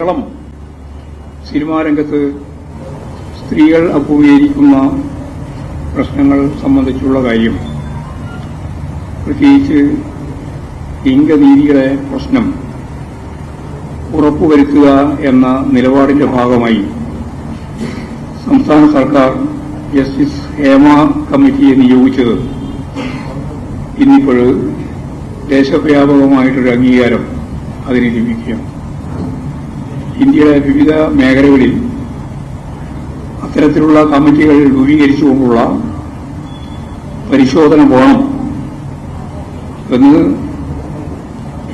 Keralam cinema രംഗത്ത് സ്ത്രീകൾ അഭിമുഖീകരിക്കുന്ന പ്രശ്നങ്ങൾ സംബന്ധിച്ചുള്ള കാര്യം, പ്രത്യേകിച്ച് ലിംഗനീതിയുടെ പ്രശ്നം ഉറപ്പുവരുത്തുക എന്ന നിലപാടിന്റെ ഭാഗമായി സംസ്ഥാന സർക്കാർ ജസ്റ്റിസ് ഹേമ കമ്മിറ്റിയെ നിയോഗിച്ചത് ഇന്നിപ്പോൾ ദേശവ്യാപകമായിട്ടൊരു അംഗീകാരം അതിന് ലഭിക്കുകയാണ്. ഇന്ത്യയുടെ വിവിധ മേഖലകളിൽ അത്തരത്തിലുള്ള കമ്മിറ്റികൾ രൂപീകരിച്ചുകൊണ്ടുള്ള പരിശോധന വേണം എന്ന്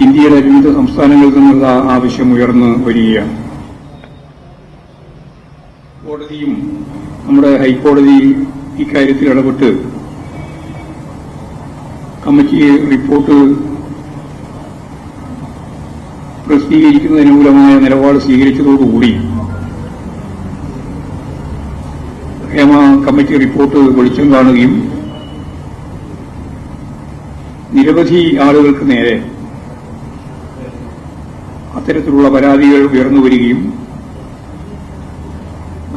ഇന്ത്യയുടെ വിവിധ സംസ്ഥാനങ്ങളിൽ നിന്നുള്ള ആവശ്യം ഉയർന്നു വരികയാണ്. കോടതിയും നമ്മുടെ ഹൈക്കോടതി ഇക്കാര്യത്തിൽ ഇടപെട്ട് കമ്മിറ്റി റിപ്പോർട്ട് പ്രസിദ്ധീകരിക്കുന്നതിന് മൂലമായ നിലപാട് സ്വീകരിച്ചതോടുകൂടി ഹേമ കമ്മിറ്റി റിപ്പോർട്ട് വെളിച്ചം കാണുകയും നിരവധി ആളുകൾക്ക് നേരെ അത്തരത്തിലുള്ള പരാതികൾ ഉയർന്നുവരികയും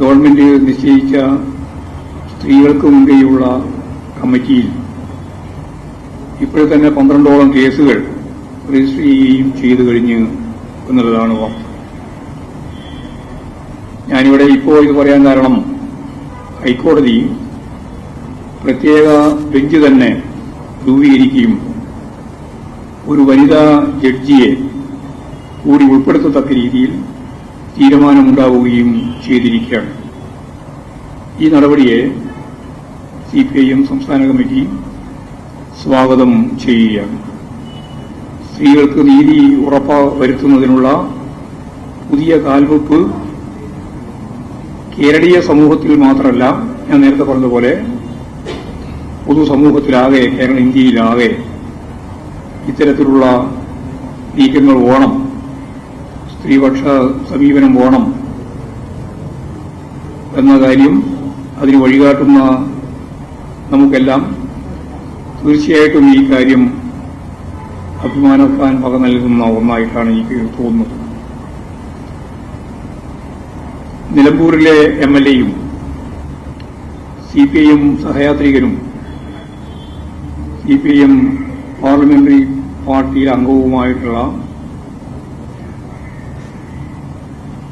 ഗവൺമെന്റ് നിശ്ചയിച്ച സ്ത്രീകൾക്ക് മുൻകൈയുള്ള കമ്മിറ്റിയിൽ ഇപ്പോഴത്തന്നെ 12ഓളം കേസുകൾ രജിസ്റ്റർ ചെയ്യുകയും ചെയ്തു കഴിഞ്ഞു എന്നുള്ളതാണ് വാർത്ത. ഞാനിവിടെ ഇപ്പോൾ ഇത് പറയാൻ കാരണം ഹൈക്കോടതി പ്രത്യേക ബെഞ്ച് തന്നെ രൂപീകരിക്കുകയും ഒരു വനിതാ ജഡ്ജിയെ കൂടി ഉൾപ്പെടുത്തത്തക്ക രീതിയിൽ തീരുമാനമുണ്ടാവുകയും ചെയ്തിരിക്കുകയാണ്. ഈ നടപടിയെ സിപിഐഎം സംസ്ഥാന കമ്മിറ്റി സ്വാഗതം ചെയ്യുകയാണ്. സ്ത്രീകൾക്ക് നീതി ഉറപ്പുവരുത്തുന്നതിനുള്ള പുതിയ കാൽവെപ്പ് കേരളീയ സമൂഹത്തിൽ മാത്രമല്ല, ഞാൻ നേരത്തെ പറഞ്ഞതുപോലെ പൊതുസമൂഹത്തിലാകെ, കേരള ഇന്ത്യയിലാകെ ഇത്തരത്തിലുള്ള നീക്കങ്ങൾ വേണം, സ്ത്രീപക്ഷ സമീപനം വേണം എന്ന കാര്യം അതിന് വഴികാട്ടുന്ന നമുക്കെല്ലാം തീർച്ചയായിട്ടും ഈ കാര്യം അഭിമാനിക്കാൻ വക നൽകുന്ന ഒന്നായിട്ടാണ് എനിക്ക് തോന്നുന്നത്. നിലമ്പൂരിലെ എംഎൽഎയും സിപിഐഎം സഹയാത്രികനും സിപിഐഎം പാർലമെന്ററി പാർട്ടിയിലെ അംഗവുമായിട്ടുള്ള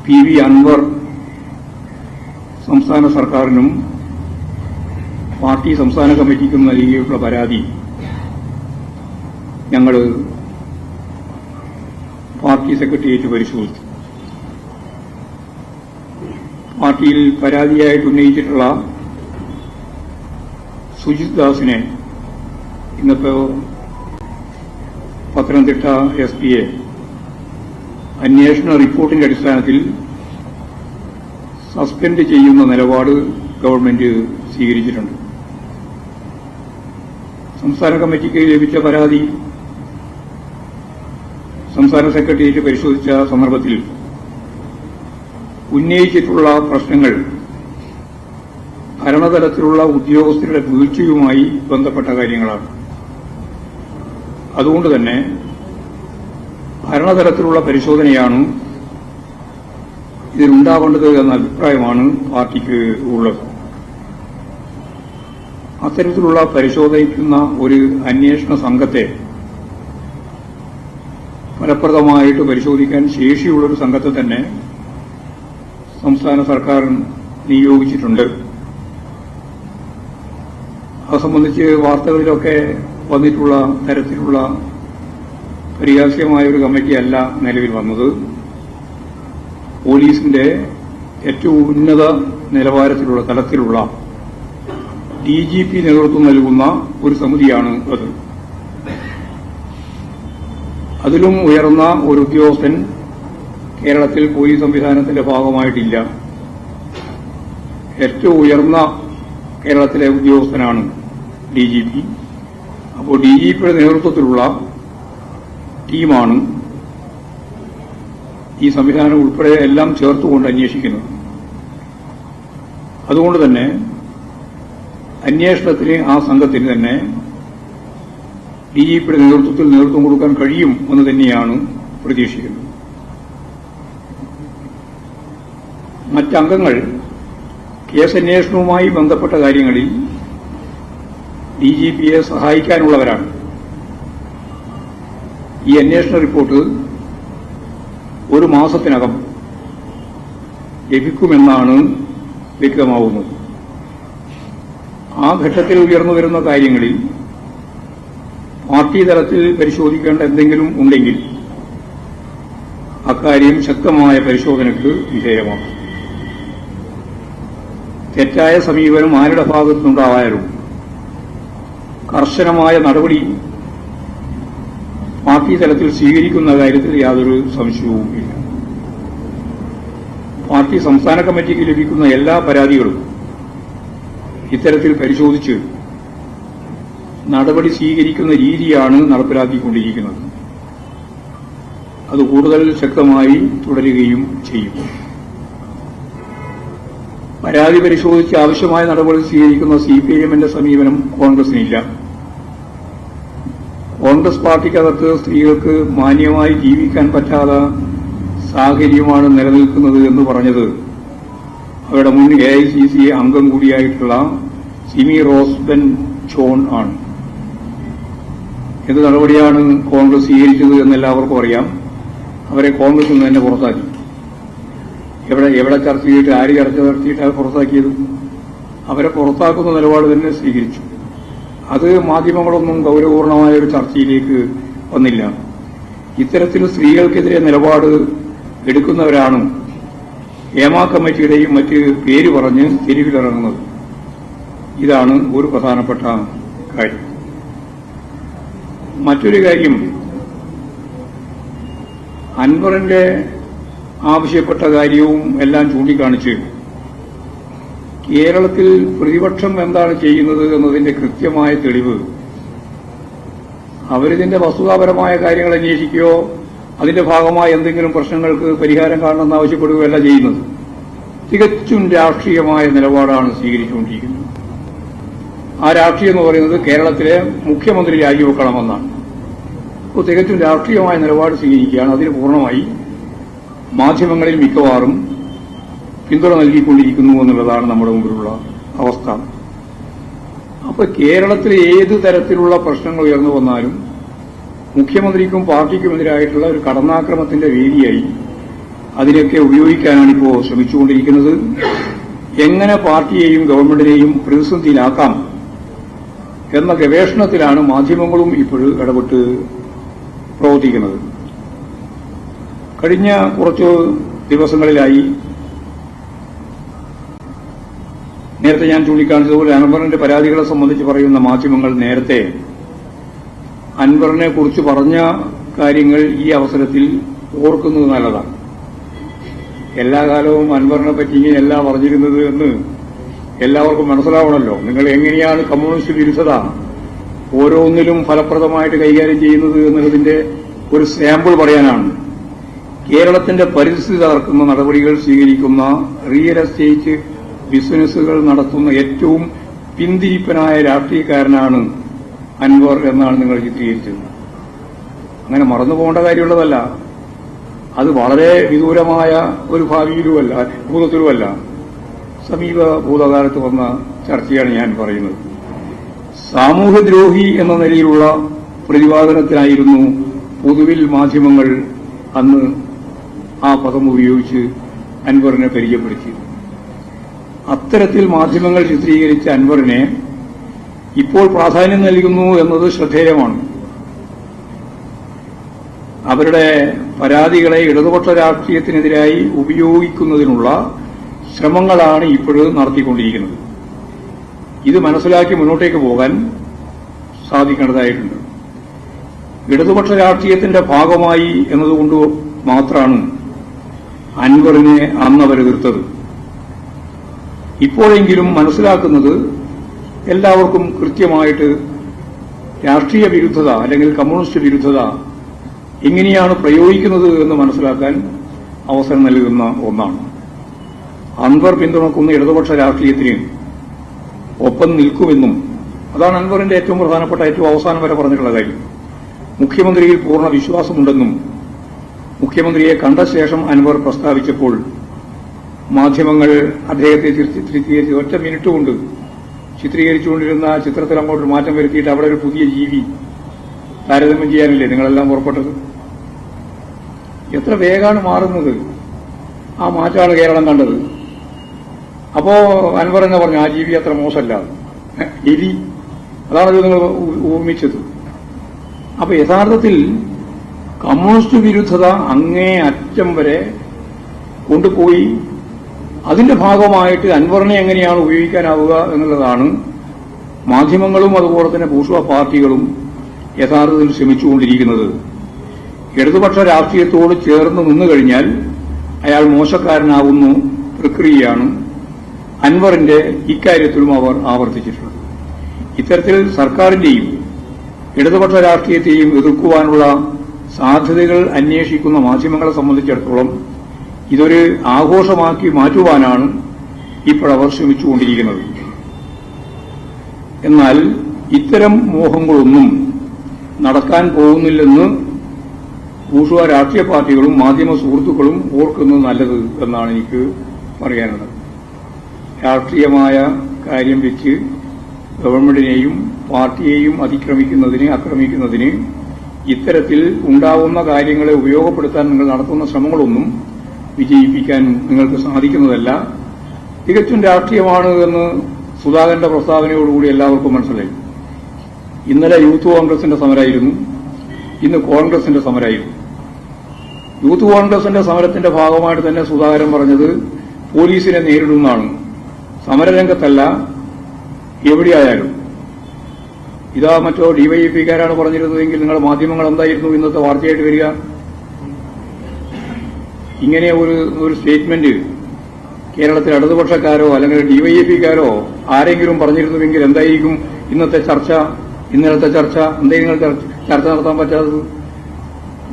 പി.വി. അൻവർ സംസ്ഥാന സർക്കാരിനും പാർട്ടി സംസ്ഥാന കമ്മിറ്റിക്കും നൽകിയിട്ടുള്ള പരാതി ഞങ്ങൾ പാർട്ടി സെക്രട്ടേറിയറ്റ് പരിശോധിച്ചു. പാർട്ടിയിൽ പരാതിയായിട്ട് ഉന്നയിച്ചിട്ടുള്ള സുജിത് ദാസിനെ ഇന്നത്തെ പത്തനംതിട്ട എസ്.പിയെ അന്വേഷണ റിപ്പോർട്ടിന്റെ അടിസ്ഥാനത്തിൽ സസ്പെൻഡ് ചെയ്യുന്ന നിലപാട് ഗവൺമെന്റ് സ്വീകരിച്ചിട്ടുണ്ട്. സംസ്ഥാന കമ്മിറ്റിക്ക് ലഭിച്ച പരാതി സംസ്ഥാന സെക്രട്ടേറിയറ്റ് പരിശോധിച്ച സന്ദർഭത്തിൽ ഉന്നയിച്ചിട്ടുള്ള പ്രശ്നങ്ങൾ ഭരണതലത്തിലുള്ള ഉദ്യോഗസ്ഥരുടെ വീഴ്ചയുമായി ബന്ധപ്പെട്ട കാര്യങ്ങളാണ്. അതുകൊണ്ട് തന്നെ ഭരണതലത്തിലുള്ള പരിശോധനയാണ് ഇതിലുണ്ടാവേണ്ടത് എന്ന അഭിപ്രായമാണ് പാർട്ടിക്ക് ഉള്ളത്. അത്തരത്തിലുള്ള പരിശോധിക്കുന്ന ഒരു അന്വേഷണ സംഘത്തെ, ഫലപ്രദമായിട്ട് പരിശോധിക്കാൻ ശേഷിയുള്ളൊരു സംഘത്തെ തന്നെ സംസ്ഥാന സർക്കാർ നിയോഗിച്ചിട്ടുണ്ട്. അത് സംബന്ധിച്ച് വാർത്തകളിലൊക്കെ വന്നിട്ടുള്ള തരത്തിലുള്ള പരിഹാസ്യമായ ഒരു കമ്മിറ്റിയല്ല നിലവിൽ വന്നത്. പോലീസിന്റെ ഏറ്റവും ഉന്നത നിലവാരത്തിലുള്ള തലത്തിലുള്ള ഡിജിപി നേതൃത്വം നൽകുന്ന ഒരു സമിതിയാണ് അത്. അതിലും ഉയർന്ന ഒരു ഉദ്യോഗസ്ഥൻ കേരളത്തിൽ പോലീസ് സംവിധാനത്തിന്റെ ഭാഗമായിട്ടില്ല. ഏറ്റവും ഉയർന്ന കേരളത്തിലെ ഉദ്യോഗസ്ഥനാണ് ഡിജിപി. അപ്പോൾ ഡിജിപിയുടെ നേതൃത്വത്തിലുള്ള ടീമാണ് ഈ സംവിധാനം ഉൾപ്പെടെ എല്ലാം ചേർത്തുകൊണ്ട് അന്വേഷിക്കുന്നത്. അതുകൊണ്ട് തന്നെ അന്വേഷണത്തിന് ആ സംഘത്തിന് തന്നെ ഡിജിപിയുടെ നേതൃത്വത്തിൽ നേതൃത്വം കൊടുക്കാൻ കഴിയും എന്ന് തന്നെയാണ് പ്രതീക്ഷിക്കുന്നത്. മറ്റംഗങ്ങൾ കേസന്വേഷണവുമായി ബന്ധപ്പെട്ട കാര്യങ്ങളിൽ ഡിജിപിയെ സഹായിക്കാനുള്ളവരാണ്. ഈ അന്വേഷണ റിപ്പോർട്ട് ഒരു മാസത്തിനകം ലഭിക്കുമെന്നാണ് വ്യക്തമാവുന്നത്. ആ ഘട്ടത്തിൽ ഉയർന്നുവരുന്ന കാര്യങ്ങളിൽ പാർട്ടി തലത്തിൽ പരിശോധിക്കേണ്ട എന്തെങ്കിലും ഉണ്ടെങ്കിൽ അക്കാര്യം ശക്തമായ പരിശോധനയ്ക്ക് വിധേയമാക്കും. തെറ്റായ സമീപനം ആരുടെ ഭാഗത്തുനിന്നുണ്ടായാലും കർശനമായ നടപടി പാർട്ടി തലത്തിൽ സ്വീകരിക്കുന്ന കാര്യത്തിൽ യാതൊരു സംശയവും ഇല്ല. പാർട്ടി സംസ്ഥാന കമ്മിറ്റിക്ക് ലഭിക്കുന്ന എല്ലാ പരാതികളും ഇത്തരത്തിൽ പരിശോധിച്ച് നടപടി സ്വീകരിക്കുന്ന രീതിയാണ് നടപ്പിലാക്കിക്കൊണ്ടിരിക്കുന്നത്. അത് കൂടുതൽ ശക്തമായി തുടരുകയും ചെയ്യും. പരാതി പരിശോധിച്ച് ആവശ്യമായ നടപടി സ്വീകരിക്കുന്ന സിപിഐഎമ്മിന്റെ സമീപനം കോൺഗ്രസിനില്ല. കോൺഗ്രസ് പാർട്ടിക്കകത്ത് സ്ത്രീകൾക്ക് മാന്യമായി ജീവിക്കാൻ പറ്റാത്ത സാഹചര്യമാണ് നിലനിൽക്കുന്നത് എന്ന് പറഞ്ഞത് അവരുടെ മുൻ AICC അംഗം കൂടിയായിട്ടുള്ള സിമി റോസ്ബെൻ ജോൺ ആണ്. എന്ത് നടപടിയാണ് കോൺഗ്രസ് സ്വീകരിച്ചത് എന്നെല്ലാവർക്കും അറിയാം. അവരെ കോൺഗ്രസിൽ നിന്ന് തന്നെ പുറത്താക്കി. എവിടെ ചർച്ച ചെയ്തിട്ട് ആര് ചർച്ച നടത്തിയിട്ടാണ് പുറത്താക്കിയത്? അവരെ പുറത്താക്കുന്ന നിലപാട് തന്നെ സ്വീകരിച്ചു. അത് മാധ്യമങ്ങളൊന്നും ഗൌരവപൂർണമായ ഒരു ചർച്ചയിലേക്ക് വന്നില്ല. ഇത്തരത്തിൽ സ്ത്രീകൾക്കെതിരെ നിലപാട് എടുക്കുന്നവരാണ് ഹേമ കമ്മിറ്റിയുടെയും മറ്റ് പേര് പറഞ്ഞ് തെരുവിലിറങ്ങുന്നത്. ഇതാണ് ഒരു പ്രധാനപ്പെട്ട കാര്യം. മറ്റൊരു കാര്യം, അൻവറിന്റെ ആവശ്യപ്പെട്ട കാര്യവും എല്ലാം ചൂണ്ടിക്കാണിച്ച് കേരളത്തിൽ പ്രതിപക്ഷം എന്താണ് ചെയ്യുന്നത് എന്നതിന്റെ കൃത്യമായ തെളിവ് അവരിതിന്റെ വസ്തുതാപരമായ കാര്യങ്ങൾ അന്വേഷിക്കുകയോ അതിന്റെ ഭാഗമായി എന്തെങ്കിലും പ്രശ്നങ്ങൾക്ക് പരിഹാരം കാണണമെന്ന് ആവശ്യപ്പെടുകയല്ല ചെയ്യുന്നത്. തികച്ചും രാഷ്ട്രീയമായ നിലപാടാണ് സ്വീകരിച്ചുകൊണ്ടിരിക്കുന്നത്. ആ രാഷ്ട്രീയം എന്ന് പറയുന്നത് കേരളത്തിലെ മുഖ്യമന്ത്രി രാജിവെക്കണമെന്നാണ്. അപ്പോൾ തികച്ചും രാഷ്ട്രീയമായ നിലപാട് സ്വീകരിക്കുകയാണ്. അതിന് പൂർണ്ണമായി മാധ്യമങ്ങളിൽ മിക്കവാറും പിന്തുണ നൽകിക്കൊണ്ടിരിക്കുന്നു എന്നുള്ളതാണ് നമ്മുടെ മുമ്പിലുള്ള അവസ്ഥ. അപ്പോൾ കേരളത്തിൽ ഏത് തരത്തിലുള്ള പ്രശ്നങ്ങൾ ഉയർന്നു വന്നാലും മുഖ്യമന്ത്രിക്കും പാർട്ടിക്കുമെതിരായിട്ടുള്ള ഒരു കടന്നാക്രമത്തിന്റെ വേദിയായി അതിനൊക്കെ ഉപയോഗിക്കാനാണ് ഇപ്പോൾ ശ്രമിച്ചുകൊണ്ടിരിക്കുന്നത്. എങ്ങനെ പാർട്ടിയെയും ഗവൺമെന്റിനെയും പ്രതിസന്ധിയിലാക്കാം എന്ന ഗവേഷണത്തിലാണ് മാധ്യമങ്ങളും ഇപ്പോഴും ഇടപെട്ട് പ്രവർത്തിക്കുന്നത്. കഴിഞ്ഞ കുറച്ചു ദിവസങ്ങളിലായി നേരത്തെ ഞാൻ ചൂണ്ടിക്കാണിച്ചതുപോലെ അൻവറിന്റെ പരാതികളെ സംബന്ധിച്ച് പറയുന്ന മാധ്യമങ്ങൾ നേരത്തെ അൻവറിനെ കുറിച്ച് പറഞ്ഞ കാര്യങ്ങൾ ഈ അവസരത്തിൽ ഓർക്കുന്നത് നല്ലതാണ്. എല്ലാ കാലവും അൻവറിനെ പറ്റി ഇങ്ങനെയല്ല പറഞ്ഞിരുന്നത് എന്ന് എല്ലാവർക്കും മനസ്സിലാവണമല്ലോ. നിങ്ങൾ എങ്ങനെയാണ് കമ്മ്യൂണിസ്റ്റ് വിരുദ്ധത ഓരോന്നിലും ഫലപ്രദമായിട്ട് കൈകാര്യം ചെയ്യുന്നത് എന്നതിന്റെ ഒരു സാമ്പിൾ പറയാനാണ്. കേരളത്തിന്റെ പരിസ്ഥിതി തകർക്കുന്ന നടപടികൾ സ്വീകരിക്കുന്ന റിയൽ എസ്റ്റേറ്റ് ബിസിനസ്സുകൾ നടത്തുന്ന ഏറ്റവും പിന്തിരിപ്പനായ രാഷ്ട്രീയക്കാരനാണ് അൻവർ എന്നാണ് നിങ്ങൾ ചിത്രീകരിച്ചത്. അങ്ങനെ മറന്നുപോകേണ്ട കാര്യമുള്ളതല്ല. അത് വളരെ വിദൂരമായ ഒരു ഭാവിയിലുമല്ല, ഭൂതത്തിലുമല്ല, സമീപ ഭൂതകാലത്ത് വന്ന ചർച്ചയാണ് ഞാൻ പറയുന്നത്. സാമൂഹ്യദ്രോഹി എന്ന നിലയിലുള്ള പ്രതിപാദനത്തിനായിരുന്നു പൊതുവിൽ മാധ്യമങ്ങൾ അന്ന് ആ പദം ഉപയോഗിച്ച് അൻവറിനെ പരിചയപ്പെടുത്തിയത്. അത്തരത്തിൽ മാധ്യമങ്ങൾ ചിത്രീകരിച്ച അൻവറിനെ ഇപ്പോൾ പ്രാധാന്യം നൽകുന്നു എന്നത് ശ്രദ്ധേയമാണ്. അവരുടെ പരാതികളെ ഇടതുപക്ഷ രാഷ്ട്രീയത്തിനെതിരായി ഉപയോഗിക്കുന്നതിനുള്ള ശ്രമങ്ങളാണ് ഇപ്പോഴും നടത്തിക്കൊണ്ടിരിക്കുന്നത്. ഇത് മനസ്സിലാക്കി മുന്നോട്ടേക്ക് പോകാൻ സാധിക്കേണ്ടതായിട്ടുണ്ട്. ഇടതുപക്ഷ രാഷ്ട്രീയത്തിന്റെ ഭാഗമായി എന്നതുകൊണ്ട് മാത്രമാണ് അൻവറിനെ അന്നവർ എതിർത്തത്. ഇപ്പോഴെങ്കിലും മനസ്സിലാക്കുന്നത് എല്ലാവർക്കും കൃത്യമായിട്ട് രാഷ്ട്രീയ വിരുദ്ധത അല്ലെങ്കിൽ കമ്മ്യൂണിസ്റ്റ് വിരുദ്ധത എങ്ങനെയാണ് പ്രയോഗിക്കുന്നത് എന്ന് മനസ്സിലാക്കാൻ അവസരം നൽകുന്ന ഒന്നാണ്. അൻവർ പിന്തുണക്കുന്ന ഇടതുപക്ഷ രാഷ്ട്രീയത്തിന് ഒപ്പം നിൽക്കുമെന്നും അതാണ് അൻവറിന്റെ ഏറ്റവും പ്രധാനപ്പെട്ട ഏറ്റവും അവസാനം വരെ പറഞ്ഞിട്ടുള്ള കാര്യം. മുഖ്യമന്ത്രിയിൽ പൂർണ്ണ വിശ്വാസമുണ്ടെന്നും മുഖ്യമന്ത്രിയെ കണ്ട ശേഷം അൻവർ പ്രസ്താവിച്ചപ്പോൾ മാധ്യമങ്ങൾ അദ്ദേഹത്തെ ചിത്രീകരിച്ച് ഒറ്റ മിനിറ്റ് കൊണ്ട് ചിത്രീകരിച്ചുകൊണ്ടിരുന്ന ചിത്രത്തിൽ അങ്ങോട്ട് മാറ്റം വരുത്തിയിട്ട് അവിടെ ഒരു പുതിയ ജീവി താരതമ്യം ചെയ്യാനല്ലേ നിങ്ങളെല്ലാം പുറപ്പെട്ടത്? എത്ര വേഗമാണ് മാറുന്നത്! ആ മാറ്റമാണ് കേരളം കണ്ടത്. അപ്പോ അൻവർ എന്നെ പറഞ്ഞു ആ ജീവി അത്ര മോശമല്ല, എലി, അതാണത് നിങ്ങൾ ഓർമ്മിച്ചത്. അപ്പൊ യഥാർത്ഥത്തിൽ കമ്മ്യൂണിസ്റ്റ് വിരുദ്ധത അങ്ങേ അറ്റം വരെ കൊണ്ടുപോയി അതിന്റെ ഭാഗമായിട്ട് അൻവറിനെ എങ്ങനെയാണ് ഉപയോഗിക്കാനാവുക എന്നുള്ളതാണ് മാധ്യമങ്ങളും അതുപോലെ തന്നെ ബൂർഷ്വാ പാർട്ടികളും യഥാർത്ഥത്തിൽ ശ്രമിച്ചുകൊണ്ടിരിക്കുന്നത്. ഇടതുപക്ഷ രാഷ്ട്രീയത്തോട് ചേർന്ന് നിന്നുകഴിഞ്ഞാൽ അയാൾ മോശക്കാരനാവുന്നു പ്രക്രിയയാണ് അൻവറിന്റെ ഇക്കാര്യത്തിലും അവർ ആവർത്തിച്ചിട്ടുള്ളത്. ഇത്തരത്തിൽ സർക്കാരിന്റെയും ഇടതുപക്ഷ രാഷ്ട്രീയത്തെയും എതിർക്കുവാനുള്ള സാധ്യതകൾ അന്വേഷിക്കുന്ന മാധ്യമങ്ങളെ സംബന്ധിച്ചിടത്തോളം ഇതൊരു ആഘോഷമാക്കി മാറ്റുവാനാണ് ഇപ്പോഴവർ ശ്രമിച്ചുകൊണ്ടിരിക്കുന്നത്. എന്നാൽ ഇത്തരം മോഹങ്ങളൊന്നും നടക്കാൻ പോകുന്നില്ലെന്ന് ബൂർഷ്വാ രാഷ്ട്രീയ പാർട്ടികളും മാധ്യമ സുഹൃത്തുക്കളും ഓർക്കുന്നത് നല്ലത് എന്നാണ് എനിക്ക് പറയാനുള്ളത്. രാഷ്ട്രീയമായ കാര്യം വെച്ച് ഗവൺമെന്റിനെയും പാർട്ടിയെയും ആക്രമിക്കുന്നതിന് ഇത്തരത്തിൽ ഉണ്ടാവുന്ന കാര്യങ്ങളെ ഉപയോഗപ്പെടുത്താൻ നിങ്ങൾ നടത്തുന്ന ശ്രമങ്ങളൊന്നും വിജയിപ്പിക്കാൻ നിങ്ങൾക്ക് സാധിക്കുന്നതല്ല. തികച്ചും രാഷ്ട്രീയമാണ് എന്ന് സുധാകരന്റെ പ്രസ്താവനയോടുകൂടി എല്ലാവർക്കും മനസ്സിലായി. ഇന്നലെ യൂത്ത് കോൺഗ്രസിന്റെ സമരമായിരുന്നു, ഇന്ന് കോൺഗ്രസിന്റെ സമരമായിരുന്നു. യൂത്ത് കോൺഗ്രസിന്റെ സമരത്തിന്റെ ഭാഗമായിട്ട് തന്നെ സുധാകരൻ പറഞ്ഞത് പോലീസിനെ നേരിടുന്നതാണ്, സമരരംഗത്തല്ല എവിടെയായാലും. ഇതാ മറ്റോ ഡിവൈഎഫ്ഐക്കാരാണ് പറഞ്ഞിരുന്നതെങ്കിൽ നിങ്ങളുടെ മാധ്യമങ്ങൾ എന്തായിരുന്നു ഇന്നത്തെ വാർത്തയായിട്ട് വരിക? ഇങ്ങനെ ഒരു സ്റ്റേറ്റ്മെന്റ് കേരളത്തിൽ ഇടതുപക്ഷക്കാരോ അല്ലെങ്കിൽ ഡിവൈഎഫ്ഐക്കാരോ ആരെങ്കിലും പറഞ്ഞിരുന്നുവെങ്കിൽ എന്തായിരിക്കും ഇന്നത്തെ ചർച്ച, ഇന്നലത്തെ ചർച്ച? എന്തെങ്കിലും ചർച്ച നടത്താൻ പറ്റാത്തത്?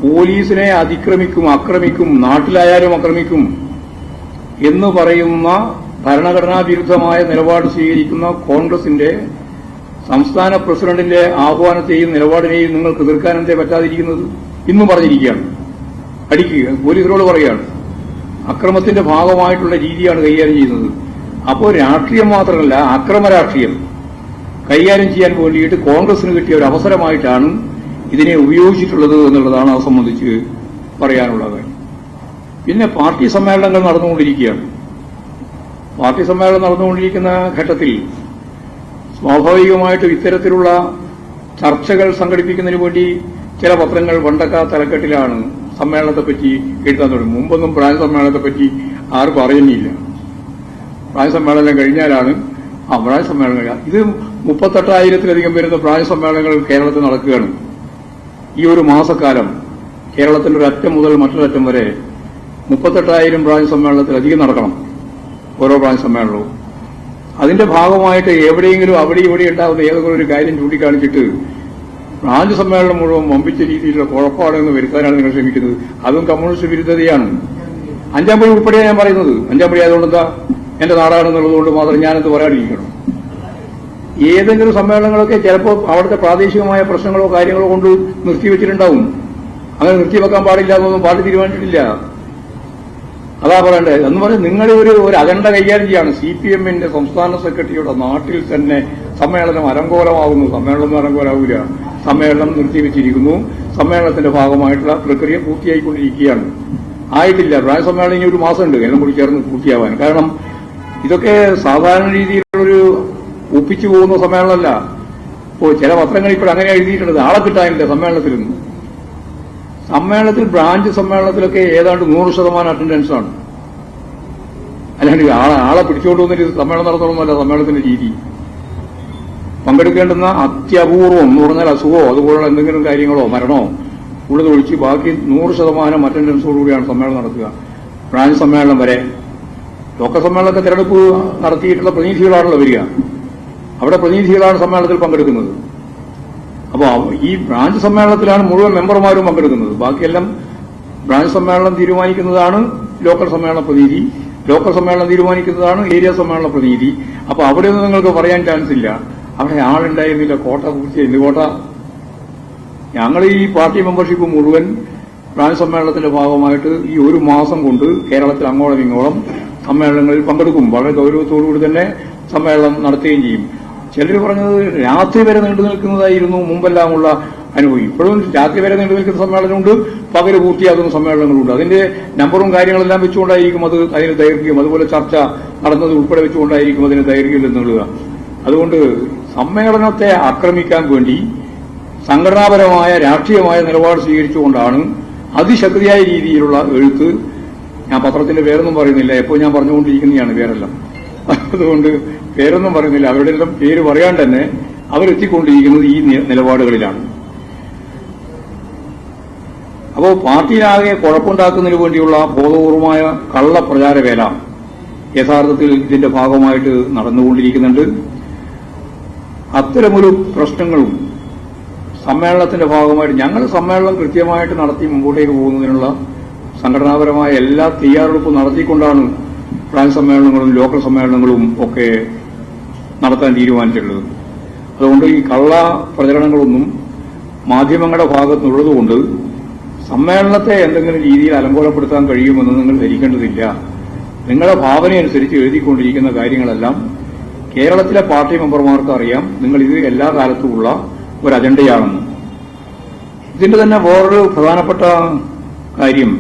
പോലീസിനെ ആക്രമിക്കും, നാട്ടിലായാലും ആക്രമിക്കും എന്ന് പറയുന്ന ഭരണഘടനാ വിരുദ്ധമായ നിലപാട് സ്വീകരിക്കുന്ന കോൺഗ്രസിന്റെ സംസ്ഥാന പ്രസിഡന്റിന്റെ ആഹ്വാനത്തെയും നിലപാടിനെയും നിങ്ങൾക്ക് എതിർക്കാൻ എന്തേ പറ്റാതിരിക്കുന്നത്? ഇന്നും പറഞ്ഞിരിക്കുകയാണ്, അടിക്കുക, പോലീസിനോട് പറയുകയാണ്. അക്രമത്തിന്റെ ഭാഗമായിട്ടുള്ള രീതിയാണ് കൈകാര്യം ചെയ്യുന്നത്. അപ്പോൾ രാഷ്ട്രീയം മാത്രമല്ല, അക്രമ രാഷ്ട്രീയം കൈകാര്യം ചെയ്യാൻ വേണ്ടിയിട്ട് കോൺഗ്രസിന് കിട്ടിയ ഒരു അവസരമായിട്ടാണ് ഇതിനെ ഉപയോഗിച്ചിട്ടുള്ളത് എന്നുള്ളതാണ് അത് സംബന്ധിച്ച് പറയാനുള്ളത്. പിന്നെ പാർട്ടി സമ്മേളനങ്ങൾ നടന്നുകൊണ്ടിരിക്കുകയാണ്. പാർട്ടി സമ്മേളനം നടന്നുകൊണ്ടിരിക്കുന്ന ഘട്ടത്തിൽ സ്വാഭാവികമായിട്ടും ഇത്തരത്തിലുള്ള ചർച്ചകൾ സംഘടിപ്പിക്കുന്നതിന് വേണ്ടി ചില പത്രങ്ങൾ പണ്ടൊക്കെ തലക്കെട്ടിലാണ് സമ്മേളനത്തെപ്പറ്റി എഴുതാൻ തുടങ്ങി. മുമ്പൊന്നും പ്രായ സമ്മേളനത്തെപ്പറ്റി ആർക്കും അറിയുന്നില്ല. പ്രായ സമ്മേളനം കഴിഞ്ഞാലാണ് പ്രായ സമ്മേളനം. ഇത് 38,000-ലധികം വരുന്ന പ്രായ സമ്മേളനങ്ങൾ കേരളത്തിൽ നടക്കുകയാണ്. ഈ ഒരു മാസക്കാലം കേരളത്തിന്റെ ഒരു അറ്റം മുതൽ മറ്റൊരറ്റം വരെ 38,000 പ്രായ സമ്മേളനത്തിലധികം നടക്കണം, ഓരോ പ്രായ സമ്മേളനവും. അതിന്റെ ഭാഗമായിട്ട് എവിടെയെങ്കിലും അവിടെ ഇവിടെ ഉണ്ടാകുന്ന ഏതെങ്കിലും ഒരു കാര്യം ചൂണ്ടിക്കാണിച്ചിട്ട് ബ്രാഞ്ച് സമ്മേളനം മുഴുവൻ വമ്പിച്ച രീതിയിലുള്ള കുഴപ്പമാണെന്ന് വരുത്താനാണ് നിങ്ങൾ ശ്രമിക്കുന്നത്. അതും കമ്മ്യൂണിസ്റ്റ് വിരുദ്ധതയാണ്. അഞ്ചാമ്പടി ഉൾപ്പെടെയാണ് ഞാൻ പറയുന്നത്. അഞ്ചാമ്പടി ആയതുകൊണ്ട് എന്താ, എന്റെ നാടാണെന്നുള്ളതുകൊണ്ട് മാത്രം ഞാനെന്ത് പറയാനിരിക്കണം? ഏതെങ്കിലും സമ്മേളനങ്ങളൊക്കെ ചിലപ്പോൾ അവിടുത്തെ പ്രാദേശികമായ പ്രശ്നങ്ങളോ കാര്യങ്ങളോ കൊണ്ട് നിർത്തിവെച്ചിട്ടുണ്ടാവും. അങ്ങനെ നിർത്തിവെക്കാൻ പാടില്ല എന്നൊന്നും പാർട്ടി തീരുമാനിച്ചിട്ടില്ല. അതാ പറയണ്ടേ എന്ന് പറഞ്ഞ് നിങ്ങൾ ഒരു അജണ്ട കൈകാര്യം ചെയ്യാണ്. സിപിഎമ്മിന്റെ സംസ്ഥാന സെക്രട്ടറിയുടെ നാട്ടിൽ തന്നെ സമ്മേളനം അലങ്കോലമാകുന്നു. സമ്മേളനം അലങ്കോലാവൂല, സമ്മേളനം നിർത്തിവെച്ചിരിക്കുന്നു. സമ്മേളനത്തിന്റെ ഭാഗമായിട്ടുള്ള പ്രക്രിയ പൂർത്തിയായിക്കൊണ്ടിരിക്കുകയാണ്. ആയിട്ടില്ല, പ്രായ സമ്മേളനം ഇനി ഒരു മാസമുണ്ട് എല്ലാം കൂടി ചേർന്ന് പൂർത്തിയാവാൻ. കാരണം ഇതൊക്കെ സാധാരണ രീതിയിലുള്ളൊരു ഒപ്പിച്ചു പോകുന്ന സമ്മേളനമല്ല. ഇപ്പോൾ ചില പത്രങ്ങൾ ഇപ്പോൾ അങ്ങനെ എഴുതിയിട്ടുണ്ട്, ആളെ കിട്ടാനില്ല സമ്മേളനത്തിൽ നിന്ന്. സമ്മേളനത്തിൽ ബ്രാഞ്ച് സമ്മേളനത്തിലൊക്കെ ഏതാണ്ട് 100% അറ്റൻഡൻസാണ്. അല്ലാണ്ട് ആളെ പിടിച്ചുകൊണ്ട് വന്നിട്ട് സമ്മേളനം നടത്തണമെന്നല്ല സമ്മേളനത്തിന്റെ രീതി. പങ്കെടുക്കേണ്ടുന്ന അത്യപൂർവം എന്ന് പറഞ്ഞാൽ അസുഖമോ അതുപോലുള്ള എന്തെങ്കിലും കാര്യങ്ങളോ മരണമോ ഉള്ളത് ഒഴിച്ച് ബാക്കി 100% അറ്റൻഡൻസോടുകൂടിയാണ് സമ്മേളനം നടത്തുക. ബ്രാഞ്ച് സമ്മേളനം വരെ. ലോക്കൽ സമ്മേളനത്തെ തെരഞ്ഞെടുപ്പ് നടത്തിയിട്ടുള്ള പ്രതിനിധികളാണല്ലോ വരിക. അവിടെ പ്രതിനിധികളാണ് സമ്മേളനത്തിൽ പങ്കെടുക്കുന്നത്. അപ്പോൾ ഈ ബ്രാഞ്ച് സമ്മേളനത്തിലാണ് മുഴുവൻ മെമ്പർമാരും പങ്കെടുക്കുന്നത്. ബാക്കിയെല്ലാം ബ്രാഞ്ച് സമ്മേളനം തീരുമാനിക്കുന്നതാണ് ലോക്കൽ സമ്മേളന പ്രതിനിധി, ലോക്കൽ സമ്മേളനം തീരുമാനിക്കുന്നതാണ് ഏരിയ സമ്മേളന പ്രതിനിധി. അപ്പൊ അവിടെയൊന്നും നിങ്ങൾക്ക് പറയാൻ ചാൻസ് ഇല്ല അവിടെ ആളുണ്ടായിരുന്നില്ല, കോട്ട പൂർത്തിയായി. കോട്ട ഞങ്ങൾ ഈ പാർട്ടി മെമ്പർഷിപ്പ് മുഴുവൻ ബ്രാഞ്ച് സമ്മേളനത്തിന്റെ ഭാഗമായിട്ട് ഈ ഒരു മാസം കൊണ്ട് കേരളത്തിൽ അങ്ങോളം ഇങ്ങോളം സമ്മേളനങ്ങളിൽ പങ്കെടുക്കും. വളരെ ഗൌരവത്തോടുകൂടി തന്നെ സമ്മേളനം നടത്തുകയും ചെയ്യും. ചിലർ പറഞ്ഞത് രാത്രി വരെ നീണ്ടു നിൽക്കുന്നതായിരുന്നു മുമ്പെല്ലാമുള്ള അനുഭവം. ഇപ്പോഴും രാത്രി വരെ നീണ്ടു നിൽക്കുന്ന സമ്മേളനമുണ്ട്, പകല് പൂർത്തിയാക്കുന്ന സമ്മേളനങ്ങളുണ്ട്. അതിന്റെ നമ്പറും കാര്യങ്ങളെല്ലാം വെച്ചുകൊണ്ടായിരിക്കും അതിന് ദൈർഘ്യം, അതുപോലെ ചർച്ച നടന്നത് ഉൾപ്പെടെ വെച്ചുകൊണ്ടായിരിക്കും അതിന് ദൈർഘ്യം എന്നുള്ളത്. അതുകൊണ്ട് സമ്മേളനത്തെ ആക്രമിക്കാൻ വേണ്ടി സംഘടനാപരമായ രാഷ്ട്രീയമായ നിലപാട് സ്വീകരിച്ചുകൊണ്ടാണ് അതിശക്തിയായ രീതിയിലുള്ള എഴുത്ത്. ഞാൻ പത്രത്തിന്റെ പേരൊന്നും പറയുന്നില്ല, എപ്പോൾ ഞാൻ പറഞ്ഞുകൊണ്ടിരിക്കുന്നതാണ് പേരെല്ലാം. അതുകൊണ്ട് പേരൊന്നും പറയുന്നില്ല, അവരുടെ എല്ലാം പേര് പറയാൻ തന്നെ അവരെത്തിക്കൊണ്ടിരിക്കുന്നത് ഈ നിലപാടുകളിലാണ്. അപ്പോൾ പാർട്ടിയിലാകെ കുഴപ്പമുണ്ടാക്കുന്നതിന് വേണ്ടിയുള്ള ബോധപൂർവമായ കള്ളപ്രചാരവേല യഥാർത്ഥത്തിൽ ഇതിന്റെ ഭാഗമായിട്ട് നടന്നുകൊണ്ടിരിക്കുന്നുണ്ട്. അത്തരമൊരു പ്രശ്നങ്ങളും സമ്മേളനത്തിന്റെ ഭാഗമായിട്ട് ഞങ്ങൾ സമ്മേളനം കൃത്യമായിട്ട് നടത്തി മുമ്പോട്ടേക്ക് പോകുന്നതിനുള്ള സംഘടനാപരമായ എല്ലാ തയ്യാറെടുപ്പും നടത്തിക്കൊണ്ടാണ് ബ്രാഞ്ച് സമ്മേളനങ്ങളും ലോക്കൽ സമ്മേളനങ്ങളും ഒക്കെ നടത്താൻ തീരുമാനിച്ചിട്ടുള്ളത്. അതുകൊണ്ട് ഈ കള്ള പ്രചരണങ്ങളൊന്നും മാധ്യമങ്ങളുടെ ഭാഗത്തുനിന്നുള്ളതുകൊണ്ട് സമ്മേളനത്തെ എന്തെങ്കിലും രീതിയിൽ അലങ്കോലപ്പെടുത്താൻ കഴിയുമെന്ന് നിങ്ങൾ ധരിക്കേണ്ടതില്ല. നിങ്ങളുടെ ഭാവനയനുസരിച്ച് എഴുതിക്കൊണ്ടിരിക്കുന്ന കാര്യങ്ങളെല്ലാം കേരളത്തിലെ പാർട്ടി മെമ്പർമാർക്ക് അറിയാം. നിങ്ങൾ ഇത് എല്ലാ കാലത്തുമുള്ള ഒരു അജണ്ടയാണെന്ന്. ഇതിന്റെ തന്നെ വേറൊരു പ്രധാനപ്പെട്ട കാര്യം,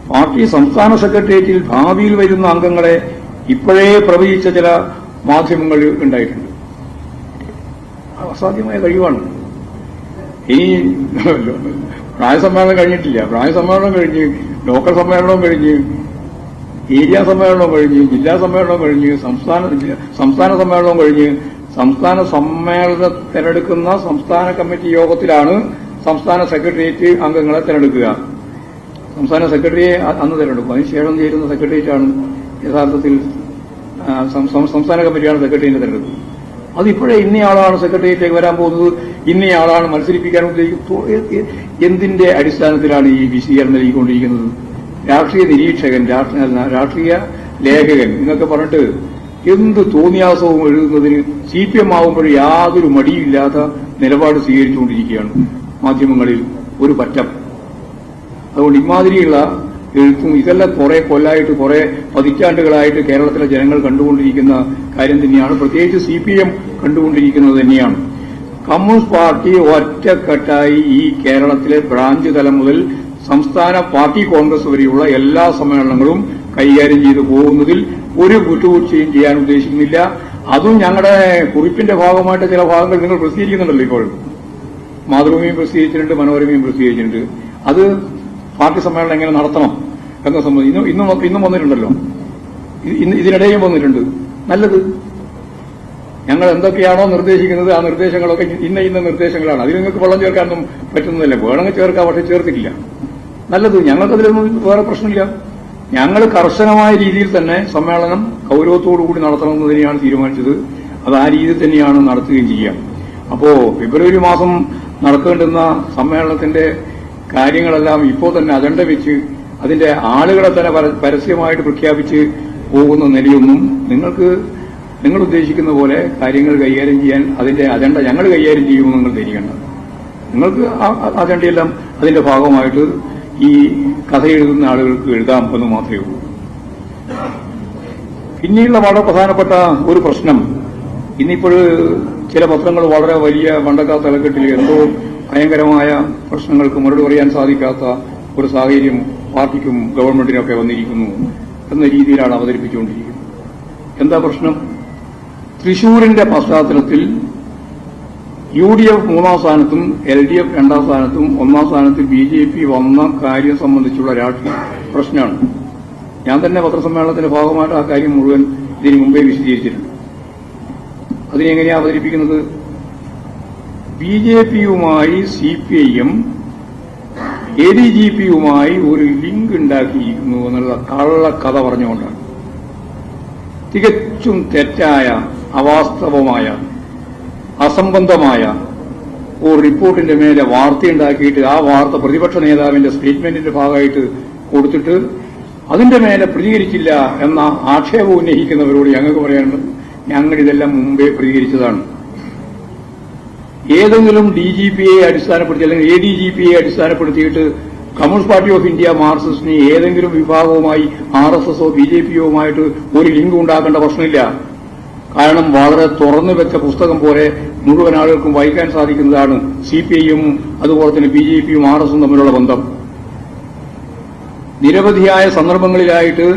പാർട്ടി സംസ്ഥാന സെക്രട്ടേറിയറ്റിൽ ഭാവിയിൽ വരുന്ന അംഗങ്ങളെ ഇപ്പോഴേ പ്രവചിച്ച ചില മാധ്യമങ്ങൾ ഉണ്ടായിട്ടുണ്ട്. അസാധ്യമായ കഴിവാണ്. ഇനി പ്രായസമ്മേളനം കഴിഞ്ഞിട്ടില്ല, പ്രായസമ്മേളനം കഴിഞ്ഞ് ലോക്കൽ സമ്മേളനവും കഴിഞ്ഞ് ഏരിയ സമ്മേളനവും കഴിഞ്ഞ് ജില്ലാ സമ്മേളനവും കഴിഞ്ഞ് സംസ്ഥാന സമ്മേളനവും കഴിഞ്ഞ് സംസ്ഥാന സമ്മേളനം തെരഞ്ഞെടുക്കുന്ന സംസ്ഥാന കമ്മിറ്റി യോഗത്തിലാണ് സംസ്ഥാന സെക്രട്ടേറിയറ്റ് അംഗങ്ങളെ തെരഞ്ഞെടുക്കുക. സംസ്ഥാന സെക്രട്ടറിയെ അന്ന് തെരഞ്ഞെടുക്കും. അതിനുശേഷം ചേരുന്ന സെക്രട്ടേറിയറ്റാണ് യഥാർത്ഥത്തിൽ സംസ്ഥാന കമ്മിറ്റിയാണ് സെക്രട്ടറിയെ തെരഞ്ഞെടുക്കുന്നത്. അതിപ്പോഴേ ഇന്നയാളാണ് സെക്രട്ടേറിയറ്റിലേക്ക് വരാൻ പോകുന്നത്, ഇന്നയാളാണ് മത്സരിപ്പിക്കാൻ ഉദ്ദേശിക്കുന്നത്. എന്തിന്റെ അടിസ്ഥാനത്തിലാണ് ഈ വിശദീകരണം നൽകിക്കൊണ്ടിരിക്കുന്നത്? രാഷ്ട്രീയ നിരീക്ഷകൻ, രാഷ്ട്രീയ ലേഖകൻ എന്നൊക്കെ പറഞ്ഞിട്ട് എന്ത് തോന്നിയാസവും എഴുതുന്നതിന് CPM ആവുമ്പോൾ യാതൊരു മടിയില്ലാത്ത നിലപാട് സ്വീകരിച്ചുകൊണ്ടിരിക്കുകയാണ് മാധ്യമങ്ങളിൽ ഒരു പറ്റം. അതുകൊണ്ട് ഇമാതിരിയുള്ള എഴുത്തും ഇതെല്ലാം കുറെ കൊല്ലായിട്ട് കുറെ പതിറ്റാണ്ടുകളായിട്ട് കേരളത്തിലെ ജനങ്ങൾ കണ്ടുകൊണ്ടിരിക്കുന്ന കാര്യം തന്നെയാണ്. പ്രത്യേകിച്ച് CPM കണ്ടുകൊണ്ടിരിക്കുന്നത് തന്നെയാണ്. കമ്മ്യൂണിസ്റ്റ് പാർട്ടി ഒറ്റക്കെട്ടായി ഈ കേരളത്തിലെ ബ്രാഞ്ച് തലം മുതൽ സംസ്ഥാന പാർട്ടി കോൺഗ്രസ് വരെയുള്ള എല്ലാ സമ്മേളനങ്ങളും കൈകാര്യം ചെയ്തു പോകുന്നതിൽ ഒരു വിട്ടുവീഴ്ചയും ചെയ്യാൻ ഉദ്ദേശിക്കുന്നില്ല. അതും ഞങ്ങളുടെ കുറിപ്പിന്റെ ഭാഗമായിട്ട് ചില ഭാഗങ്ങൾ നിങ്ങൾ പ്രസിദ്ധീകരിക്കുന്നുണ്ടല്ലോ. ഇപ്പോൾ മാതൃഭൂമിയും പ്രസിദ്ധീകരിച്ചിട്ടുണ്ട്, മനോരമയും പ്രസിദ്ധീകരിച്ചിട്ടുണ്ട്. അത് പാർട്ടി സമ്മേളനം എങ്ങനെ നടത്തണം എന്ന സംബന്ധിച്ച് ഇന്നും വന്നിട്ടുണ്ടല്ലോ, ഇതിനിടെയും വന്നിട്ടുണ്ട്. നല്ലത്. ഞങ്ങൾ എന്തൊക്കെയാണോ നിർദ്ദേശിക്കുന്നത് ആ നിർദ്ദേശങ്ങളൊക്കെ ഇന്ന നിർദ്ദേശങ്ങളാണ്. അതിൽ നിങ്ങൾക്ക് വെള്ളം ചേർക്കാനൊന്നും പറ്റുന്നതല്ല. വേണമെങ്കിൽ ചേർക്കാം, പക്ഷെ ചേർത്തിട്ടില്ല. നല്ലത്. ഞങ്ങൾക്കതിലൊന്നും വേറെ പ്രശ്നമില്ല. ഞങ്ങൾ കർശനമായ രീതിയിൽ തന്നെ സമ്മേളനം ഗൌരവത്തോടുകൂടി നടത്തണമെന്ന് തന്നെയാണ് തീരുമാനിച്ചത്. അത് ആ രീതിയിൽ തന്നെയാണ് നടത്തുകയും ചെയ്യുക. അപ്പോ ഫെബ്രുവരി മാസം നടക്കേണ്ടുന്ന സമ്മേളനത്തിന്റെ കാര്യങ്ങളെല്ലാം ഇപ്പോൾ തന്നെ അജണ്ട വെച്ച് അതിന്റെ ആളുകളെ തന്നെ പരസ്യമായിട്ട് പ്രഖ്യാപിച്ച് പോകുന്ന നിലയൊന്നും നിങ്ങൾ ഉദ്ദേശിക്കുന്ന പോലെ കാര്യങ്ങൾ കൈകാര്യം ചെയ്യാൻ അതിന്റെ അജണ്ട ഞങ്ങൾ കൈകാര്യം ചെയ്യുമെന്ന് നിങ്ങൾ ധരിക്കേണ്ട. നിങ്ങൾക്ക് ആ അജണ്ടയെല്ലാം അതിന്റെ ഭാഗമായിട്ട് ഈ കഥ എഴുതുന്ന ആളുകൾക്ക് എഴുതാം എന്ന് മാത്രമേ ഉള്ളൂ. പിന്നീടുള്ള വളരെ പ്രധാനപ്പെട്ട ഒരു പ്രശ്നം, ഇന്നിപ്പോൾ ചില പത്രങ്ങൾ വളരെ വലിയ വണ്ടക്കാ തലക്കെട്ടിൽ എന്തോ ഭയങ്കരമായ പ്രശ്നങ്ങൾക്ക് മറുപടി പറയാൻ സാധിക്കാത്ത ഒരു സാഹചര്യം പാർട്ടിക്കും ഗവൺമെന്റിനൊക്കെ വന്നിരിക്കുന്നു എന്ന രീതിയിലാണ് അവതരിപ്പിച്ചുകൊണ്ടിരിക്കുന്നത്. എന്താ പ്രശ്നം? തൃശൂരിന്റെ പശ്ചാത്തലത്തിൽ UDF 3-ാം സ്ഥാനത്തും LDF 2-ാം സ്ഥാനത്തും 1-ാം സ്ഥാനത്ത് BJP വന്ന കാര്യം സംബന്ധിച്ചുള്ള രാഷ്ട്രീയ പ്രശ്നമാണ്. ഞാൻ തന്നെ പത്രസമ്മേളനത്തിന്റെ ഭാഗമായിട്ട് ആ കാര്യം മുഴുവൻ ഇതിനു മുമ്പേ വിശദീകരിച്ചിട്ടുണ്ട്. അതിനെങ്ങനെയാണ് അവതരിപ്പിക്കുന്നത്? BJPയുമായി CPIM ADGPയുമായി ഒരു ലിങ്ക് ഉണ്ടാക്കിയിരിക്കുന്നു എന്നുള്ള കള്ളക്കഥ പറഞ്ഞുകൊണ്ടാണ്. തികച്ചും തെറ്റായ, അവാസ്തവമായ, അസംബന്ധമായ ഒരു റിപ്പോർട്ടിന്റെ മേലെ വാർത്തയുണ്ടാക്കിയിട്ട് ആ വാർത്ത പ്രതിപക്ഷ നേതാവിന്റെ സ്റ്റേറ്റ്മെന്റിന്റെ ഭാഗമായിട്ട് കൊടുത്തിട്ട് അതിന്റെ മേലെ പ്രതികരിച്ചില്ല എന്ന ആക്ഷേപം ഉന്നയിക്കുന്നവരോട് ഞങ്ങൾക്ക് പറയാനുള്ളത്, ഞങ്ങളിതെല്ലാം മുമ്പേ പ്രതികരിച്ചതാണ്. ഏതെങ്കിലും DGPയെ അടിസ്ഥാനപ്പെടുത്തി അല്ലെങ്കിൽ ADGPയെ അടിസ്ഥാനപ്പെടുത്തിയിട്ട് കമ്മ്യൂണിസ്റ്റ് പാർട്ടി ഓഫ് ഇന്ത്യ മാർക്സിസ്റ്റിന് ഏതെങ്കിലും വിഭാഗവുമായി RSSോ BJPയോമായിട്ട് ഒരു ലിങ്ക് ഉണ്ടാക്കേണ്ട പ്രശ്നമില്ല. കാരണം വളരെ തുറന്നു വെച്ച പുസ്തകം പോലെ മുഴുവൻ ആളുകൾക്കും വായിക്കാൻ സാധിക്കുന്നതാണ് CPIയും അതുപോലെ തന്നെ BJPയും RSSും തമ്മിലുള്ള ബന്ധം. നിരവധിയായ സന്ദർഭങ്ങളിലായിട്ട്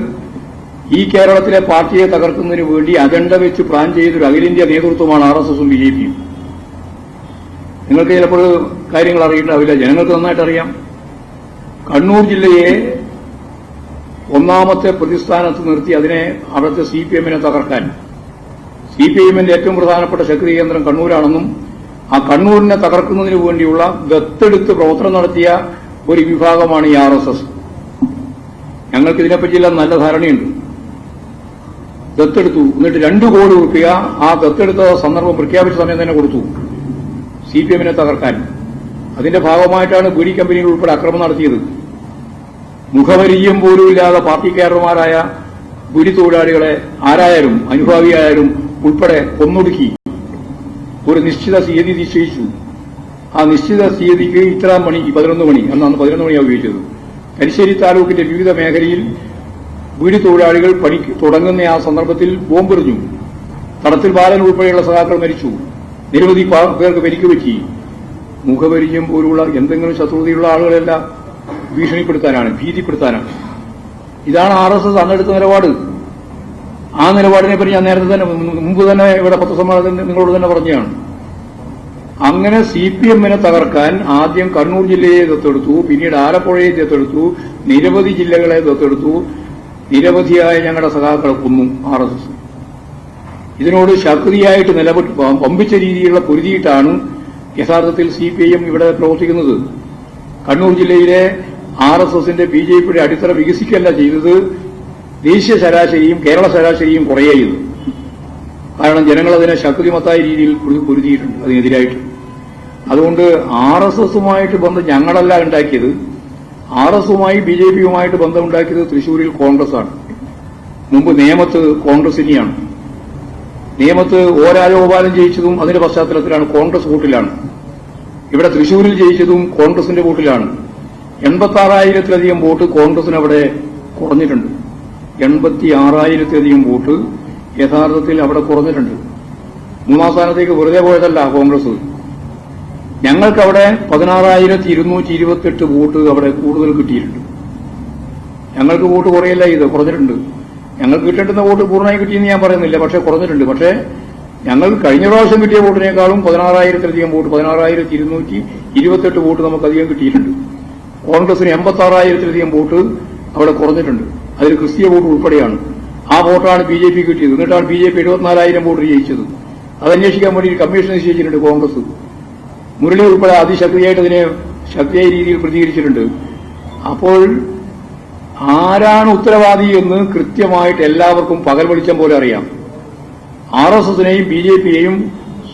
ഈ കേരളത്തിലെ പാർട്ടിയെ തകർക്കുന്നതിന് വേണ്ടി അജണ്ട വെച്ച് പ്ലാൻ ചെയ്തൊരു അഖിലേന്ത്യാ നേതൃത്വമാണ് RSSും BJPയും. നിങ്ങൾക്ക് ചിലപ്പോൾ കാര്യങ്ങൾ അറിയിട്ടുണ്ടാവില്ല, ജനങ്ങൾക്ക് നന്നായിട്ട് അറിയാം. കണ്ണൂർ ജില്ലയെ ഒന്നാമത്തെ പ്രതിസ്ഥാനത്ത് നിർത്തി അതിനെ അവിടുത്തെ CPMനെ തകർക്കാൻ CPIഎമ്മിന്റെ ഏറ്റവും പ്രധാനപ്പെട്ട ശക്തി കേന്ദ്രം കണ്ണൂരാണെന്നും ആ കണ്ണൂരിനെ തകർക്കുന്നതിന് വേണ്ടിയുള്ള ദത്തെടുത്ത് പ്രവർത്തനം നടത്തിയ ഒരു വിഭാഗമാണ് ഈ RSS. ഞങ്ങൾക്ക് ഇതിനെപ്പറ്റിയെല്ലാം നല്ല ധാരണയുണ്ട്. ദത്തെടുത്തു, എന്നിട്ട് 2 കോടി രൂപ ആ ദത്തെടുത്ത സന്ദർഭം പ്രഖ്യാപിച്ച സമയം തന്നെ കൊടുത്തു CPMനെ തകർക്കാൻ. അതിന്റെ ഭാഗമായിട്ടാണ് ബീഡി കമ്പനികൾ ഉൾപ്പെടെ അക്രമം നടത്തിയത്. മുഖപരിചയം പോലുമില്ലാതെ പാർട്ടി കേഡർമാരായ ബീഡി തൊഴിലാളികളെ ആരായാലും അനുഭാവിയായാലും ഉൾപ്പെടെ കൊന്നൊടുക്കി. ഒരു നിശ്ചിത തീയതി നിശ്ചയിച്ചു. ആ നിശ്ചിത തീയതിക്ക് ഇത്രാം മണി 11 മണി, അന്നാണ് 11 മണിയാണ് ഉപയോഗിച്ചത്. തലശ്ശേരി താലൂക്കിന്റെ വിവിധ മേഖലയിൽ ബീഡി തൊഴിലാളികൾ പണിക്ക് തുടങ്ങുന്ന ആ സന്ദർഭത്തിൽ ബോംബെറിഞ്ഞു. തടത്തിൽ ബാലൻ ഉൾപ്പെടെയുള്ള സഖാക്കൾ മരിച്ചു. നിരവധി പേർക്ക് പരിക്ക് പറ്റി. മുഖപരിചയം പോലുള്ള എന്തെങ്കിലും ശത്രുതയുള്ള ആളുകളല്ല ഭീഷണിപ്പെടുത്താനാണ്, ഭീതിപ്പെടുത്താനാണ്. ഇതാണ് RSS അന്നെടുത്ത നിലപാട്. ആ നിലപാടിനെ പറ്റി ഞാൻ നേരത്തെ തന്നെ മുമ്പ് തന്നെ ഇവിടെ പത്രസമ്മേളനത്തിൽ നിങ്ങളോട് തന്നെ പറഞ്ഞതാണ്. അങ്ങനെ CPMനെ തകർക്കാൻ ആദ്യം കണ്ണൂർ ജില്ലയെ ദത്തെടുത്തു, പിന്നീട് ആലപ്പുഴയെ ദത്തെടുത്തു, നിരവധി ജില്ലകളെ ദത്തെടുത്തു, നിരവധിയായ ഞങ്ങളുടെ സഖാക്കളെ കൊന്നു RSS. ഇതിനോട് ശക്തിയായിട്ട് നിലപെട്ട് പമ്പിച്ച രീതിയിലുള്ള പൊരുതിയിട്ടാണ് യഥാർത്ഥത്തിൽ CPIഎം ഇവിടെ പ്രവർത്തിക്കുന്നത്. കണ്ണൂർ ജില്ലയിലെ RSSന്റെ BJPയുടെ അടിത്തറ വികസിക്കല്ല ചെയ്തത്, ദേശീയ ശരാശരിയും കേരള ശരാശരിയും കുറയുകയത്. കാരണം ജനങ്ങൾ അതിനെ ശക്തിമത്തായ രീതിയിൽ പൊരുതിയിട്ടുണ്ട് അതിനെതിരായിട്ട്. അതുകൊണ്ട് RSSുമായിട്ട് ബന്ധം ഞങ്ങളല്ല ഉണ്ടാക്കിയത്. RSസുമായി BJPയുമായിട്ട് ബന്ധമുണ്ടാക്കിയത് തൃശൂരിൽ കോൺഗ്രസാണ്. മുമ്പ് നേമത്ത് കോൺഗ്രസിനെയാണ്. നേമത്ത് രാജഗോപാലൻ ജയിച്ചതും അതിന്റെ പശ്ചാത്തലത്തിലാണ്, കോൺഗ്രസ് വോട്ടിലാണ്. ഇവിടെ തൃശൂരിൽ ജയിച്ചതും കോൺഗ്രസിന്റെ വോട്ടിലാണ്. 86,000-ലധികം വോട്ട് കോൺഗ്രസിന് അവിടെ കുറഞ്ഞിട്ടുണ്ട്. 86,000-ലധികം വോട്ട് യഥാർത്ഥത്തിൽ അവിടെ കുറഞ്ഞിട്ടുണ്ട്. 3ാം സ്ഥാനത്തേക്ക് വെറുതെ പോയതല്ല കോൺഗ്രസ്. ഞങ്ങൾക്കവിടെ 16,228 വോട്ട് അവിടെ കൂടുതൽ കിട്ടിയിട്ടുണ്ട്. ഞങ്ങൾക്ക് വോട്ട് കുറയല്ല, ഇത് കുറഞ്ഞിട്ടുണ്ട്. ഞങ്ങൾക്ക് കിട്ടേണ്ടുന്ന വോട്ട് പൂർണ്ണമായി കിട്ടിയെന്ന് ഞാൻ പറയുന്നില്ല, പക്ഷേ കുറഞ്ഞിട്ടുണ്ട്. പക്ഷേ ഞങ്ങൾ കഴിഞ്ഞ പ്രാവശ്യം കിട്ടിയ വോട്ടിനേക്കാളും 16,000-ലധികം വോട്ട്, 16,228 വോട്ട് നമുക്കധികം കിട്ടിയിട്ടുണ്ട്. കോൺഗ്രസിന് 86,000-ലധികം വോട്ട് അവിടെ കുറഞ്ഞിട്ടുണ്ട്. അതിൽ ക്രിസ്തീയ വോട്ട് ഉൾപ്പെടെയാണ്. ആ വോട്ടാണ് BJP കിട്ടിയത്. എന്നിട്ടാണ് BJP 74,000 വോട്ട് ജയിച്ചത്. അത് അന്വേഷിക്കാൻ വേണ്ടി കമ്മീഷൻ നിശ്ചയിച്ചിട്ടുണ്ട് കോൺഗ്രസ്. മുരളി ഉൾപ്പെടെ അതിശക്തിയായിട്ട് അതിനെ ശക്തിയായ രീതിയിൽ പ്രതികരിച്ചിട്ടുണ്ട്. അപ്പോൾ ആരാണ് ഉത്തരവാദി എന്ന് കൃത്യമായിട്ട് എല്ലാവർക്കും പകൽ വെളിച്ചം പോലെ അറിയാം. RSSനെയും BJPയെയും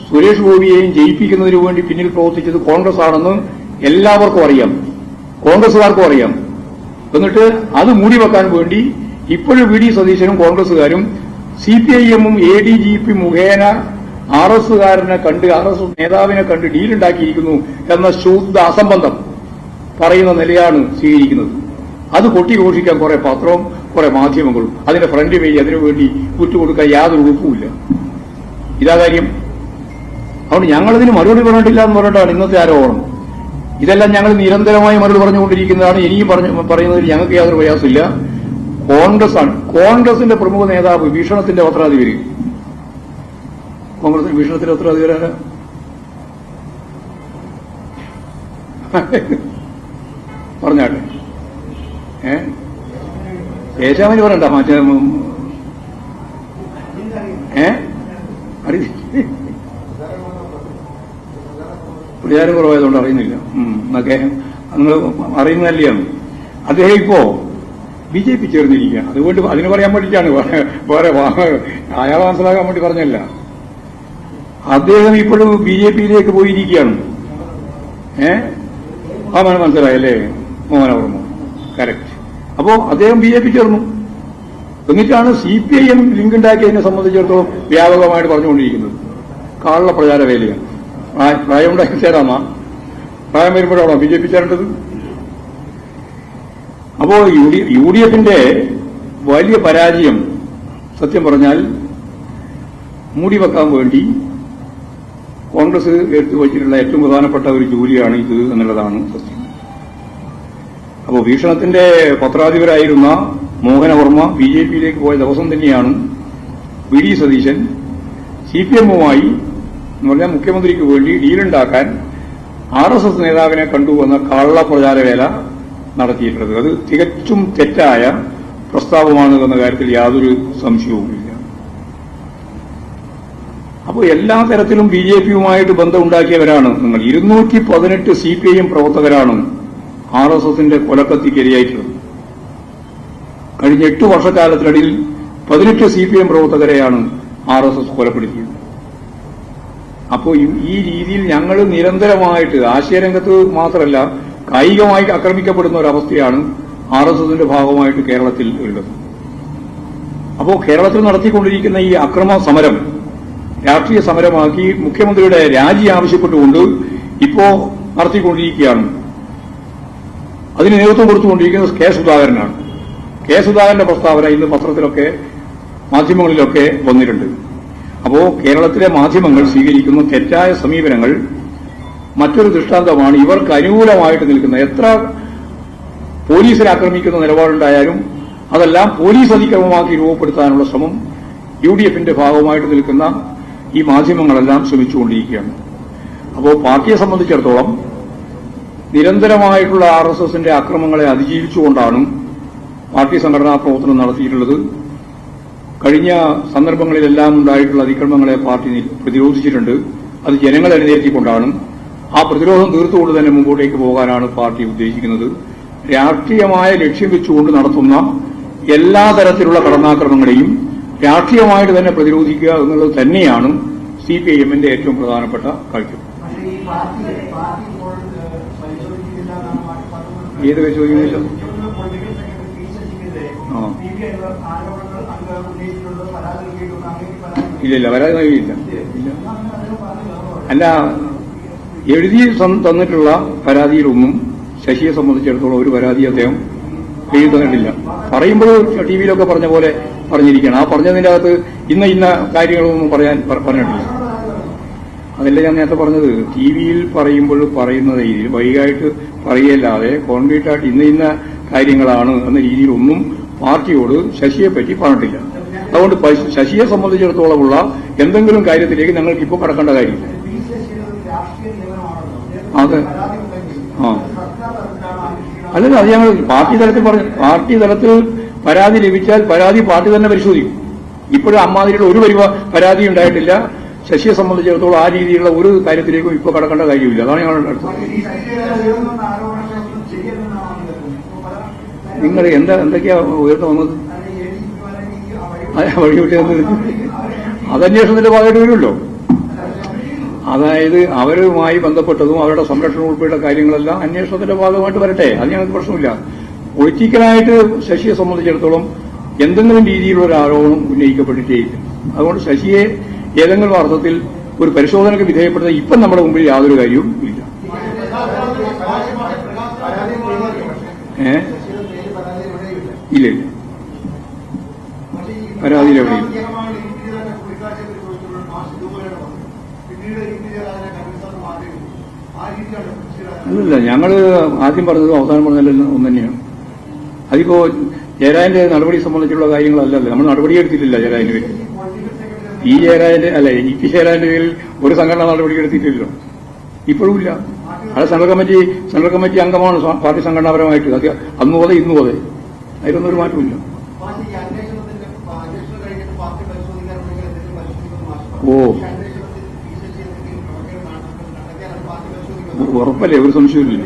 സുരേഷ് ഗോപിയെയും ജയിപ്പിക്കുന്നതിനു വേണ്ടി പിന്നിൽ പ്രവർത്തിച്ചത് കോൺഗ്രസ് ആണെന്ന് എല്ലാവർക്കും അറിയാം, കോൺഗ്രസുകാർക്കും അറിയാം. എന്നിട്ട് അത് മൂടിവെക്കാൻ വേണ്ടി ഇപ്പോഴും VD സതീശനും കോൺഗ്രസുകാരും CPIഎമ്മും ADGP മുഖേന RSസുകാരനെ കണ്ട്, RSS നേതാവിനെ കണ്ട് ഡീലുണ്ടാക്കിയിരിക്കുന്നു എന്ന ശുദ്ധ അസംബന്ധം പറയുന്ന നിലയാണ് സ്വീകരിക്കുന്നത്. അത് കൊട്ടിഘോഷിക്കാൻ കുറെ പത്രവും കുറെ മാധ്യമങ്ങളും അതിന്റെ ഫ്രണ്ട് പേജ് അതിനുവേണ്ടി വിട്ടുകൊടുക്കാൻ യാതൊരു ഉറപ്പുമില്ല. ഇതാ കാര്യം. അതുകൊണ്ട് ഞങ്ങളതിന് മറുപടി പറഞ്ഞിട്ടില്ല എന്ന് പറഞ്ഞിട്ടാണ് ഇന്നത്തെ ആരോപണം. ഇതെല്ലാം ഞങ്ങൾ നിരന്തരമായി മറുപടി പറഞ്ഞുകൊണ്ടിരിക്കുന്നതാണ്. ഇനിയും പറയുന്നതിൽ ഞങ്ങൾക്ക് യാതൊരു പ്രയാസമില്ല. കോൺഗ്രസാണ്, കോൺഗ്രസിന്റെ പ്രമുഖ നേതാവ് വീക്ഷണത്തിന്റെ പത്രാധിപര്. കോൺഗ്രസിന്റെ വീക്ഷണത്തിന്റെ പത്രാധിപരാണ് പറഞ്ഞാട്ടെ. ദേശാമന് പറയണ്ട, മറ്റേ പ്രചാരം കുറവായതുകൊണ്ട് അറിയുന്നില്ല. എന്നൊക്കെ നിങ്ങൾ അറിയുന്നതല്ലേ. അദ്ദേഹം ഇപ്പോ BJP ചേർന്നിരിക്കുകയാണ്. അതുകൊണ്ട് അതിന് പറയാൻ വേണ്ടിയിട്ടാണ്, വേറെ അയാളെ മനസ്സിലാക്കാൻ വേണ്ടി പറഞ്ഞല്ല. അദ്ദേഹം ഇപ്പോഴും BJPയിലേക്ക് പോയിരിക്കുകയാണ്. മനസ്സിലായല്ലേ മോഹനവർമ്മ? കറക്റ്റ്. അപ്പോ അദ്ദേഹം BJP ചേർന്നു. എന്നിട്ടാണ് CPIഎം ലിങ്ക് ഉണ്ടാക്കിയതിനെ സംബന്ധിച്ചിടത്തോളം വ്യാപകമായിട്ട് പറഞ്ഞുകൊണ്ടിരിക്കുന്നത്. കാളുള്ള പ്രചാര വേലയാണ്. പ്രായം ഉണ്ടാക്കി ചേരാമാ? പ്രായം വരുമ്പോഴാണോ BJP ചേരേണ്ടത്? അപ്പോ യു ഡി എഫിന്റെ വലിയ പരാജയം സത്യം പറഞ്ഞാൽ മൂടിവെക്കാൻ വേണ്ടി കോൺഗ്രസ് എടുത്തു വച്ചിട്ടുള്ള ഏറ്റവും പ്രധാനപ്പെട്ട ഒരു ജോലിയാണ് ഇത് എന്നുള്ളതാണ് സത്യം. അപ്പോൾ വീക്ഷണത്തിന്റെ പത്രാധിപരായിരുന്ന മോഹനവർമ്മ ബിജെപിയിലേക്ക് പോയ ദിവസം തന്നെയാണ് വി ഡി സതീശൻ സിപിഎമ്മുമായി എന്ന് പറഞ്ഞാൽ മുഖ്യമന്ത്രിക്ക് വേണ്ടി ഡീലുണ്ടാക്കാൻ ആർഎസ്എസ് നേതാവിനെ കണ്ടുവന്ന കള്ളപ്രചാരവേല നടത്തിയിട്ടുള്ളത്. അത് തികച്ചും തെറ്റായ പ്രസ്താവമാണ് എന്ന കാര്യത്തിൽ യാതൊരു സംശയവുമില്ല. അപ്പോൾ എല്ലാ തരത്തിലും ബിജെപിയുമായിട്ട് ബന്ധമുണ്ടാക്കിയവരാണ് നിങ്ങൾ. 218 സിപിഐഎം പ്രവർത്തകരാണ് ആർഎസ്എസിന്റെ കൊലക്കത്തിക്കിരയായിട്ടുള്ളത്. കഴിഞ്ഞ 8 വർഷക്കാലത്തിനിടയിൽ 18 സിപിഎം പ്രവർത്തകരെയാണ് ആർഎസ്എസ് കൊലപ്പെടുത്തിയത്. അപ്പോൾ ഈ രീതിയിൽ ഞങ്ങൾ നിരന്തരമായിട്ട് ആശയരംഗത്ത് മാത്രമല്ല കായികമായി ആക്രമിക്കപ്പെടുന്ന ഒരവസ്ഥയാണ് ആർഎസ്എസിന്റെ ഭാഗമായിട്ട് കേരളത്തിൽ ഉള്ളത്. അപ്പോൾ കേരളത്തിൽ നടത്തിക്കൊണ്ടിരിക്കുന്ന ഈ അക്രമ സമരം രാഷ്ട്രീയ സമരമാക്കി മുഖ്യമന്ത്രിയുടെ രാജി ആവശ്യപ്പെട്ടുകൊണ്ട് ഇപ്പോ നടത്തിക്കൊണ്ടിരിക്കുകയാണ്. അതിന് നേതൃത്വം കൊടുത്തുകൊണ്ടിരിക്കുന്നത് കെ സുധാകരനാണ്. കെ സുധാകരന്റെ പ്രസ്താവന ഇന്ന് പത്രത്തിലൊക്കെ മാധ്യമങ്ങളിലൊക്കെ വന്നിട്ടുണ്ട്. അപ്പോ കേരളത്തിലെ മാധ്യമങ്ങൾ സ്വീകരിക്കുന്ന തെറ്റായ സമീപനങ്ങൾ മറ്റൊരു ദൃഷ്ടാന്തമാണ്. ഇവർക്ക് അനുകൂലമായിട്ട് നിൽക്കുന്ന എത്ര പോലീസിനെ ആക്രമിക്കുന്ന നിലപാടുണ്ടായാലും അതെല്ലാം പോലീസ് അതിക്രമമാക്കി രൂപപ്പെടുത്താനുള്ള ശ്രമം യു ഡി എഫിന്റെ ഭാഗമായിട്ട് നിൽക്കുന്ന ഈ മാധ്യമങ്ങളെല്ലാം ശ്രമിച്ചുകൊണ്ടിരിക്കുകയാണ്. അപ്പോൾ പാർട്ടിയെ സംബന്ധിച്ചിടത്തോളം നിരന്തരമായിട്ടുള്ള ആർഎസ്എസിന്റെ അക്രമങ്ങളെ അതിജീവിച്ചുകൊണ്ടാണ് പാർട്ടി സംഘടനാ പ്രവർത്തനം നടത്തിയിട്ടുള്ളത്. കഴിഞ്ഞ സന്ദർഭങ്ങളിലെല്ലാം ഉണ്ടായിട്ടുള്ള അതിക്രമങ്ങളെ പാർട്ടി പ്രതിരോധിച്ചിട്ടുണ്ട്. അത് ജനങ്ങളെ അണിനിരത്തിക്കൊണ്ടാണ്. ആ പ്രതിരോധം തീർത്തുകൊണ്ട് തന്നെ മുമ്പോട്ടേക്ക് പോകാനാണ് പാർട്ടി ഉദ്ദേശിക്കുന്നത്. രാഷ്ട്രീയമായ ലക്ഷ്യം വെച്ചുകൊണ്ട് നടത്തുന്ന എല്ലാ തരത്തിലുള്ള കടന്നാക്രമങ്ങളെയും രാഷ്ട്രീയമായിട്ട് തന്നെ പ്രതിരോധിക്കുക എന്നുള്ളത് തന്നെയാണ് സിപിഐഎമ്മിന്റെ ഏറ്റവും പ്രധാനപ്പെട്ട കാഴ്ച. ഏത് പരിശോധിക്കുന്നില്ല? ഇല്ല, പരാതി നൽകിയില്ല. അല്ല, എഴുതി തന്നിട്ടുള്ള പരാതിയിലൊന്നും ശശിയെ സംബന്ധിച്ചിടത്തോളം ഒരു പരാതി അദ്ദേഹം എഴുതി തന്നിട്ടില്ല. പറയുമ്പോൾ ടിവിയിലൊക്കെ പറഞ്ഞ പോലെ പറഞ്ഞിരിക്കുകയാണ്. ആ പറഞ്ഞതിന്റെ അകത്ത് ഇന്ന കാര്യങ്ങളൊന്നും പറഞ്ഞിട്ടില്ല. അതല്ല ഞാൻ നേരത്തെ പറഞ്ഞത്. ടിവിയിൽ പറയുമ്പോൾ പറയുന്ന രീതിയിൽ വൈകായിട്ട് പറയല്ലാതെ കോൺക്രീറ്റായിട്ട് ഇന്ന കാര്യങ്ങളാണ് എന്ന രീതിയിലൊന്നും പാർട്ടിയോട് ശശിയെപ്പറ്റി പറഞ്ഞിട്ടില്ല. അതുകൊണ്ട് ശശിയെ സംബന്ധിച്ചിടത്തോളമുള്ള എന്തെങ്കിലും കാര്യത്തിലേക്ക് ഞങ്ങൾക്ക് ഇപ്പോൾ കടക്കേണ്ട കാര്യമില്ല. അതെ, അല്ലല്ല, അത് ഞങ്ങൾ പാർട്ടി തലത്തിൽ പറഞ്ഞു. പാർട്ടി തലത്തിൽ പരാതി ലഭിച്ചാൽ പരാതി പാർട്ടി തന്നെ പരിശോധിക്കും. ഇപ്പോഴും അമ്മാതിരിയുടെ ഒരു പരാതി ഉണ്ടായിട്ടില്ല. ശശിയെ സംബന്ധിച്ചിടത്തോളം ആ രീതിയിലുള്ള ഒരു കാര്യത്തിലേക്കും ഇപ്പോൾ കടക്കേണ്ട കാര്യമില്ല. അതാണ് ഞങ്ങളുടെ അടുത്ത്. നിങ്ങൾ എന്തൊക്കെയാ ഉയർന്നു വന്നത്? വഴി വിട്ടത് അതന്വേഷണത്തിന്റെ ഭാഗമായിട്ട് വരുമല്ലോ. അതായത് അവരുമായി ബന്ധപ്പെട്ടതും അവരുടെ സംരക്ഷണം ഉൾപ്പെടെ കാര്യങ്ങളെല്ലാം അന്വേഷണത്തിന്റെ ഭാഗമായിട്ട് വരട്ടെ. അത് ഞങ്ങൾക്ക് പ്രശ്നമില്ല. പൊളിറ്റിക്കലായിട്ട് ശശിയെ സംബന്ധിച്ചിടത്തോളം എന്തെങ്കിലും രീതിയിലുള്ള ഒരു ആരോപണം ഉന്നയിക്കപ്പെട്ടിട്ടേയില്ല. അതുകൊണ്ട് ശശിയെ ഏതെങ്കിലും അർത്ഥത്തിൽ ഒരു പരിശോധനയ്ക്ക് വിധേയപ്പെടുന്ന ഇപ്പം നമ്മുടെ മുമ്പിൽ യാതൊരു കാര്യവും ഇല്ല. ഇല്ല, പരാതിയിൽ എവിടെയും അല്ലല്ല. ഞങ്ങള് ആദ്യം പറഞ്ഞതും അവസാനം പറഞ്ഞതെല്ലാം ഒന്ന് തന്നെയാണ്. അതിപ്പോ ജയരാജന്റെ നടപടി സംബന്ധിച്ചുള്ള കാര്യങ്ങളല്ലല്ലോ. നമ്മൾ നടപടിയെടുത്തിട്ടില്ല ജയരാജന്റെ പേരിൽ. ഈ ജയരാജന്റെ അല്ല ഇ പി ജയരാജന്റെ പേരിൽ ഒരു സംഘടന നടപടി എടുത്തിട്ടില്ലല്ലോ. ഇപ്പോഴും ഇല്ല. അത് സെൻട്രൽ കമ്മിറ്റി അംഗമാണ് പാർട്ടി സംഘടനാപരമായിട്ട്. അത് അന്നു പോലെ ഇന്നു പോലെ അതിലൊന്നും ഒരു മാറ്റമില്ല. ഓ, ഉറപ്പല്ലേ, ഒരു സംശയമില്ല.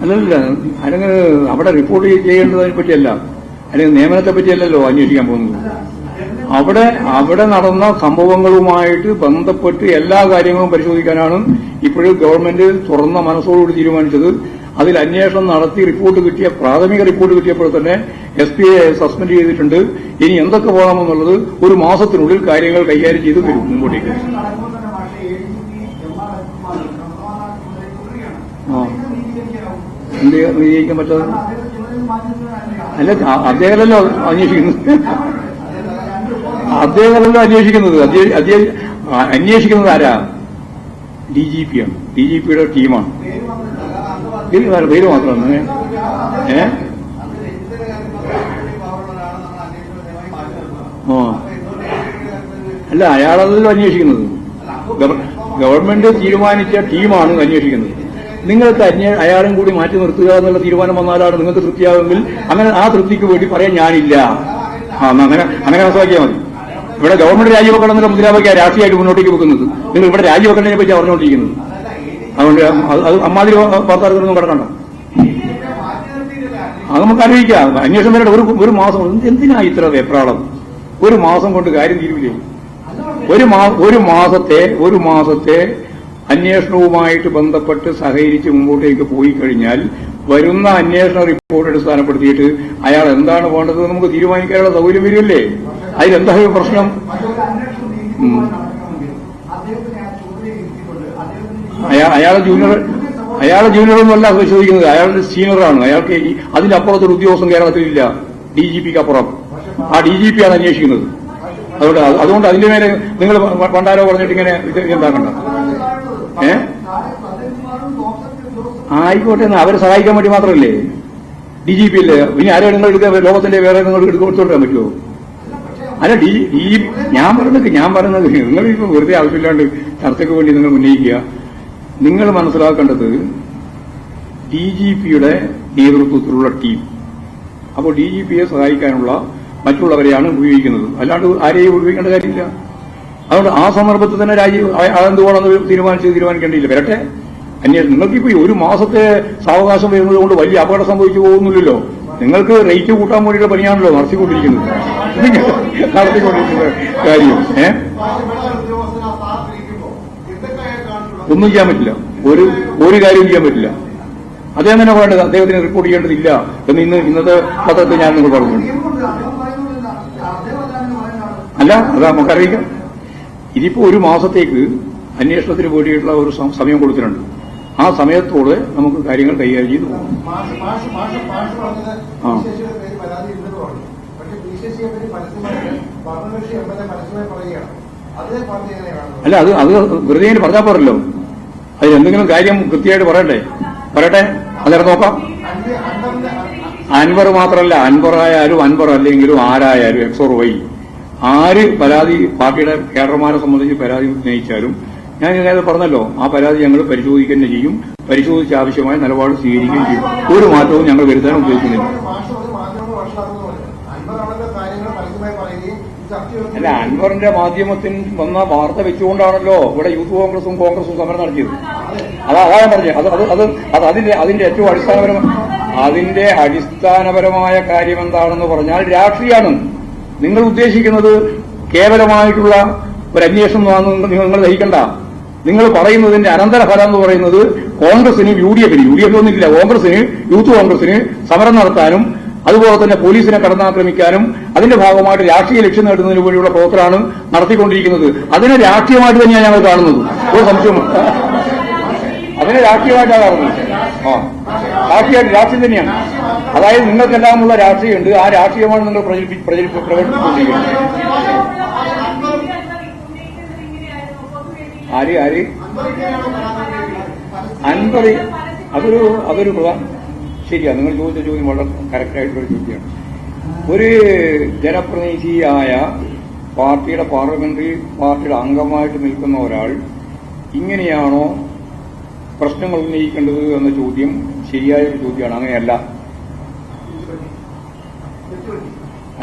അല്ലല്ല, അല്ലെങ്കിൽ അവിടെ റിപ്പോർട്ട് ചെയ്യേണ്ടതിനെ പറ്റിയല്ല, അല്ലെങ്കിൽ നിയമനത്തെ പറ്റിയല്ലല്ലോ അന്വേഷിക്കാൻ പോകുന്നത്. അവിടെ നടന്ന സംഭവങ്ങളുമായിട്ട് ബന്ധപ്പെട്ട് എല്ലാ കാര്യങ്ങളും പരിശോധിക്കാനാണ് ഇപ്പോഴും ഗവൺമെന്റ് തുറന്ന മനസ്സോടുകൂടി തീരുമാനിച്ചത്. അതിൽ അന്വേഷണം നടത്തി പ്രാഥമിക റിപ്പോർട്ട് കിട്ടിയപ്പോൾ തന്നെ എസ്പിയെ സസ്പെൻഡ് ചെയ്തിട്ടുണ്ട്. ഇനി എന്തൊക്കെ പോകണമെന്നുള്ളത് ഒരു മാസത്തിനുള്ളിൽ കാര്യങ്ങൾ കൈകാര്യം ചെയ്ത് വരും മുമ്പോട്ടേക്ക്. ആ എന്ത് വിജയിക്കാൻ പറ്റാതെ? അല്ല, അദ്ദേഹമല്ലോ അന്വേഷിക്കുന്നത്. അദ്ദേഹമല്ലോ അന്വേഷിക്കുന്നത്. അന്വേഷിക്കുന്നത് ആരാ? DGP ആണ്. DGPയുടെ ടീമാണ്. പേര് മാത്രമാണ്. അല്ല, അയാളല്ലോ അന്വേഷിക്കുന്നത്. ഗവൺമെന്റ് തീരുമാനിച്ച ടീമാണ് അന്വേഷിക്കുന്നത്. നിങ്ങൾക്ക് അയാളും കൂടി മാറ്റി നിർത്തുക എന്നുള്ള തീരുമാനം വന്നാലാണ് നിങ്ങൾക്ക് തൃപ്തിയാകുമെങ്കിൽ അങ്ങനെ ആ തൃപ്തിക്ക് വേണ്ടി പറയാൻ ഞാനില്ല. അങ്ങനെ മനസ്സിലാക്കിയാൽ മതി. ഇവിടെ ഗവൺമെന്റ് രാജിവെക്കണം എന്നുള്ള മുദ്രാവാക്യം രാഷ്ട്രീയമായിട്ട് മുന്നോട്ടേക്ക് വെക്കുന്നത്. നിങ്ങൾ ഇവിടെ രാജിവെക്കണതിനെ പറ്റി പറഞ്ഞുകൊണ്ടിരിക്കുന്നത്. അതുകൊണ്ട് അത് അമ്മാതിരി വാർത്താർത്ഥൊന്നും കിടക്കണ്ട. അത് നമുക്ക് അറിയിക്കാം. അന്വേഷണം വരട്ടെ. ഒരു മാസം എന്തിനാ ഇത്ര വെപ്രാളം? ഒരു മാസം കൊണ്ട് കാര്യം തീരുവില്ലേ? ഒരു മാസത്തെ അന്വേഷണവുമായിട്ട് ബന്ധപ്പെട്ട് സഹകരിച്ച് മുമ്പോട്ടേക്ക് പോയി കഴിഞ്ഞാൽ വരുന്ന അന്വേഷണ റിപ്പോർട്ട് അടിസ്ഥാനപ്പെടുത്തിയിട്ട് അയാൾ എന്താണ് വേണ്ടത് നമുക്ക് തീരുമാനിക്കാനുള്ള സൗകര്യം വരില്ലേ? അതിലെന്താ പ്രശ്നം? അയാളെ ജൂനിയറൊന്നുമല്ല പരിശോധിക്കുന്നത്. അയാളുടെ സീനിയറാണ്. അയാൾക്ക് അതിന്റെ അപ്പുറത്തൊരു ഉദ്യോഗസ്ഥൻ കേരളത്തിലില്ല. DGPക്ക് അപ്പുറം ആ DGP ആണ് അന്വേഷിക്കുന്നത്. അതുകൊണ്ട് അതിന്റെ മേലെ നിങ്ങൾ പണ്ടാരോ പറഞ്ഞിട്ട് ഇങ്ങനെ ഇതുണ്ടാക്കണ്ട. ആയിക്കോട്ടെ, അവരെ സഹായിക്കാൻ വേണ്ടി മാത്രമല്ലേ DGP അല്ലേ? ഇനി ആരെയും നിങ്ങൾ എടുക്കുക? ലോകത്തിന്റെ വേറെ നിങ്ങൾ എടുത്തുകൊണ്ടിരാൻ പറ്റുമോ? അല്ല, ഞാൻ പറയുന്നത് നിങ്ങൾ ഇപ്പൊ വെറുതെ ആവശ്യമില്ലാണ്ട് ചർച്ചയ്ക്ക് വേണ്ടി നിങ്ങൾ ഉന്നയിക്കുക. നിങ്ങൾ മനസ്സിലാക്കേണ്ടത് DGPയുടെ നേതൃത്വത്തിലുള്ള ടീം. അപ്പോൾ DGPയെ സഹായിക്കാനുള്ള മറ്റുള്ളവരെയാണ് ഉപയോഗിക്കുന്നത്. അല്ലാണ്ട് ആരെയും ഉപയോഗിക്കേണ്ട കാര്യമില്ല. അതുകൊണ്ട് ആ സന്ദർഭത്തിൽ തന്നെ അതെന്തുകൊണ്ടെന്ന് തീരുമാനിക്കേണ്ടിയില്ല. വരട്ടെ അന്വേഷണം. നിങ്ങൾക്കിപ്പോ ഒരു മാസത്തെ സാവകാശം വരുന്നത് കൊണ്ട് വലിയ അപകടം സംഭവിച്ചു പോകുന്നില്ലല്ലോ. നിങ്ങൾക്ക് റേറ്റ് കൂട്ടാൻ വേണ്ടിയുള്ള പണിയാണല്ലോ നടത്തിക്കൊണ്ടിരിക്കുന്നത് കാര്യം. ഒന്നും ചെയ്യാൻ പറ്റില്ല. ഒരു കാര്യം ചെയ്യാൻ പറ്റില്ല. അദ്ദേഹം തന്നെ പറയേണ്ടത് അദ്ദേഹത്തിന് റിപ്പോർട്ട് ചെയ്യേണ്ടതില്ല എന്ന് ഇന്നത്തെ പത്രത്തിൽ ഞാൻ നിങ്ങൾ പറഞ്ഞു. അല്ല, അത് നമുക്കറിയിക്കാം. ഇതിപ്പോ ഒരു മാസത്തേക്ക് അന്വേഷണത്തിന് വേണ്ടിയിട്ടുള്ള ഒരു സമയം കൊടുത്തിട്ടുണ്ട്. ആ സമയത്തോടെ നമുക്ക് കാര്യങ്ങൾ കൈകാര്യം ചെയ്തു പോകും. അല്ല, അത് വെറുതെ പറഞ്ഞാൽ പോരല്ലോ. അതിലെന്തെങ്കിലും കാര്യം കൃത്യമായിട്ട് പറയട്ടെ. അന്നേരം നോക്കാം. അൻവർ മാത്രമല്ല, അൻവറായാലും അൻവർ അല്ലെങ്കിലും ആരായാലും എക്സ് ഓർ വൈ ആര് പരാതി പാർട്ടിയുടെ കേഡർമാരെ സംബന്ധിച്ച് പരാതി ഉന്നയിച്ചാലും ഞാൻ നേരത്തെ പറഞ്ഞല്ലോ, ആ പരാതി ഞങ്ങൾ പരിശോധിക്കുക തന്നെ ചെയ്യും. പരിശോധിച്ച് ആവശ്യമായ നിലപാട് സ്വീകരിക്കുകയും ചെയ്യും. ഒരു മാറ്റവും ഞങ്ങൾ വരുത്താൻ ഉദ്ദേശിക്കുന്നില്ല. അല്ല, അൻവറിന്റെ മാധ്യമത്തിൽ വന്ന വാർത്ത വെച്ചുകൊണ്ടാണല്ലോ ഇവിടെ യൂത്ത് കോൺഗ്രസും സമരം നടത്തിയത്. അതാ ഞാൻ പറഞ്ഞത്. അതിന്റെ ഏറ്റവും അടിസ്ഥാനപരമായ കാര്യം എന്താണെന്ന് പറഞ്ഞാൽ രാഷ്ട്രീയമാണ്. നിങ്ങൾ ഉദ്ദേശിക്കുന്നത് കേവലമായിട്ടുള്ള ഒരു അന്വേഷണം നിങ്ങൾ ദഹിക്കണ്ട. നിങ്ങൾ പറയുന്നതിന്റെ അനന്തരഫലം എന്ന് പറയുന്നത് കോൺഗ്രസിന് UDF ഒന്നുമില്ല, കോൺഗ്രസിന് യൂത്ത് കോൺഗ്രസിന് സമരം നടത്താനും അതുപോലെ തന്നെ പോലീസിനെ കടന്നാക്രമിക്കാനും അതിന്റെ ഭാഗമായിട്ട് രാഷ്ട്രീയ ലക്ഷ്യം നേടുന്നതിന് വേണ്ടിയുള്ള പ്രവർത്തനമാണ് നടത്തിക്കൊണ്ടിരിക്കുന്നത്. അതിനെ രാഷ്ട്രീയമായിട്ട് തന്നെയാണ് ഞങ്ങൾ കാണുന്നത്. ഒരു സംശയം, അതിനെ രാഷ്ട്രീയമായിട്ടാണ് കാണുന്നത്. രാഷ്ട്രീയം തന്നെയാണ്. അതായത് നിങ്ങൾക്കെല്ലാമുള്ള രാഷ്ട്രീയമുണ്ട്. ആ രാഷ്ട്രീയമാണ് നിങ്ങൾ പ്രകടിപ്പിച്ചുകൊണ്ടിരിക്കുന്നത്. ആര് അൻപത് അതൊരു ശരിയാണ്. നിങ്ങൾ ചോദിച്ച ചോദ്യം വളരെ കറക്റ്റായിട്ടുള്ള ചോദ്യമാണ്. ഒരു ജനപ്രതിനിധിയായ പാർട്ടിയുടെ പാർട്ടിയുടെ അംഗമായിട്ട് നിൽക്കുന്ന ഒരാൾ ഇങ്ങനെയാണോ പ്രശ്നങ്ങൾ ഉന്നയിക്കേണ്ടത് എന്ന ചോദ്യം ശരിയായൊരു ചോദ്യമാണ്. അങ്ങനെയല്ല.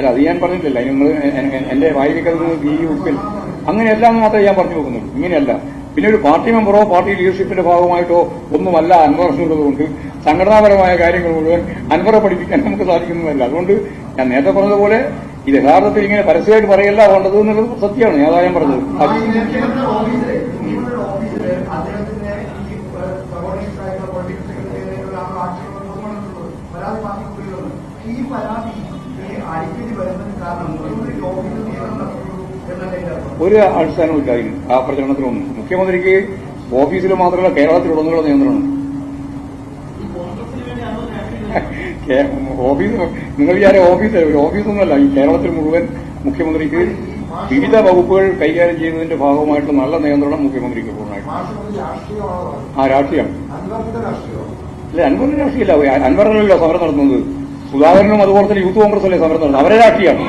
അത് ഞാൻ പറഞ്ഞിട്ടില്ല. നിങ്ങൾ എന്റെ വായിക്കുന്നത് അങ്ങനെയല്ല എന്ന് മാത്രമേ ഞാൻ പറഞ്ഞു നോക്കുന്നുള്ളൂ. ഇങ്ങനെയല്ല. പിന്നെ ഒരു പാർട്ടി മെമ്പറോ പാർട്ടി ലീഡർഷിപ്പിന്റെ ഭാഗമായിട്ടോ ഒന്നുമല്ല അൻവർ എന്നുള്ളതുകൊണ്ട് സംഘടനാപരമായ കാര്യങ്ങൾ മുഴുവൻ അൻവറെ പഠിപ്പിക്കാൻ നമുക്ക് സാധിക്കുന്നതല്ല. അതുകൊണ്ട് ഞാൻ നേരത്തെ പറഞ്ഞതുപോലെ ഇത് യഥാർത്ഥത്തിൽ ഇങ്ങനെ പരസ്യമായിട്ട് പറയല്ല വേണ്ടത് എന്നുള്ളത് സത്യമാണ്. അതാ ഞാൻ പറഞ്ഞത്. ഒരു അടിസ്ഥാനമില്ല അതിന്. ആ പ്രചരണത്തിലൊന്നും മുഖ്യമന്ത്രിക്ക് ഓഫീസിൽ മാത്രമല്ല കേരളത്തിലുടനീളം നിയന്ത്രണം. ഓഫീസ് നിങ്ങൾ വിചാരം ഓഫീസൊന്നുമല്ല. ഈ കേരളത്തിൽ മുഴുവൻ മുഖ്യമന്ത്രിക്ക് വിവിധ വകുപ്പുകൾ കൈകാര്യം ചെയ്യുന്നതിന്റെ ഭാഗമായിട്ട് നല്ല നിയന്ത്രണം മുഖ്യമന്ത്രിക്ക് പൂർണ്ണമായിട്ട്. രാഷ്ട്രീയം അല്ലെ, അൻവറിന്റെ രാഷ്ട്രീയല്ല. അൻവറിനല്ലോ സമരം നടത്തുന്നത്. സുധാകരനും അതുപോലെ തന്നെ യൂത്ത് കോൺഗ്രസ് അല്ലേ സമരം നടത്തുന്നത്. അവരെ രാഷ്ട്രീയമാണ്.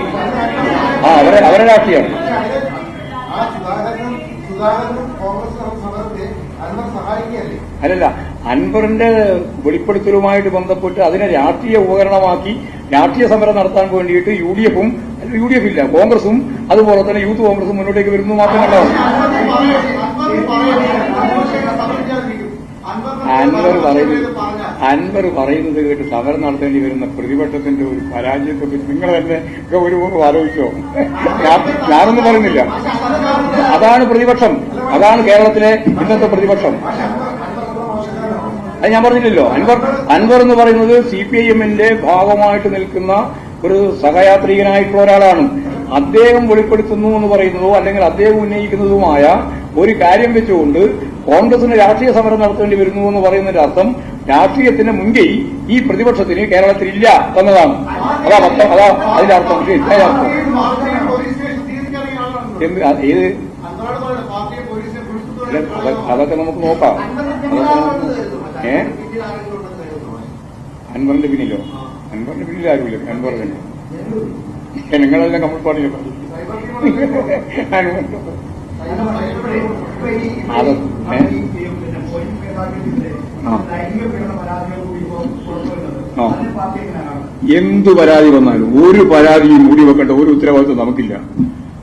അവരെ രാഷ്ട്രീയമാണ്. അല്ലല്ല, അൻവറിന്റെ വെളിപ്പെടുത്തലുമായിട്ട് ബന്ധപ്പെട്ട് അതിനെ രാഷ്ട്രീയ ഉപകരണമാക്കി രാഷ്ട്രീയ സമരം നടത്താൻ വേണ്ടിയിട്ട് യു ഡി എഫ് ഇല്ല, കോൺഗ്രസും അതുപോലെ തന്നെ യൂത്ത് കോൺഗ്രസും മുന്നോട്ടേക്ക് വരുന്നു മാത്രമല്ല. അൻവർ പറയുന്നത് കേട്ട് സമരം നടത്തേണ്ടി വരുന്ന പ്രതിപക്ഷത്തിന്റെ ഒരു പരാജയത്തെപ്പറ്റി നിങ്ങൾ തന്നെ ഒരു ആലോചിച്ചോ? ഞാനൊന്നും പറയുന്നില്ല. അതാണ് പ്രതിപക്ഷം, അതാണ് കേരളത്തിലെ ഇന്നത്തെ പ്രതിപക്ഷം. അത് ഞാൻ പറഞ്ഞില്ലല്ലോ. അൻവർ എന്ന് പറയുന്നത് CPIM-ന്റെ ഭാഗമായിട്ട് നിൽക്കുന്ന ഒരു സഹയാത്രികനായിട്ടുള്ള ഒരാളാണ്. അദ്ദേഹം വെളിപ്പെടുത്തുന്നു എന്ന് പറയുന്നതോ അല്ലെങ്കിൽ അദ്ദേഹം ഉന്നയിക്കുന്നതുമായ ഒരു കാര്യം വെച്ചുകൊണ്ട് കോൺഗ്രസിന് രാഷ്ട്രീയ സമരം നടത്തേണ്ടി വരുന്നു എന്ന് പറയുന്നതിന്റെ അർത്ഥം രാഷ്ട്രീയത്തിന്റെ മുൻകൈ ഈ പ്രതിപക്ഷത്തിന് കേരളത്തിലില്ല എന്നതാണ്. അതാ അതിന്റെ അർത്ഥം. ഏത് അതൊക്കെ നമുക്ക് നോക്കാം. അൻവറിന്റെ പിന്നിലോ? അൻവറിന്റെ പിന്നിൽ ആരുമില്ല. അൻവർ തന്നെ നിങ്ങളെല്ലാം കമ്മ്യൂണിസ്റ്റ് പാർട്ടിയിലെ എന്തു പരാതി വന്നാലും ഒരു പരാതിയും മൂടി വെക്കേണ്ട ഒരു ഉത്തരവാദിത്വം നമുക്കില്ല.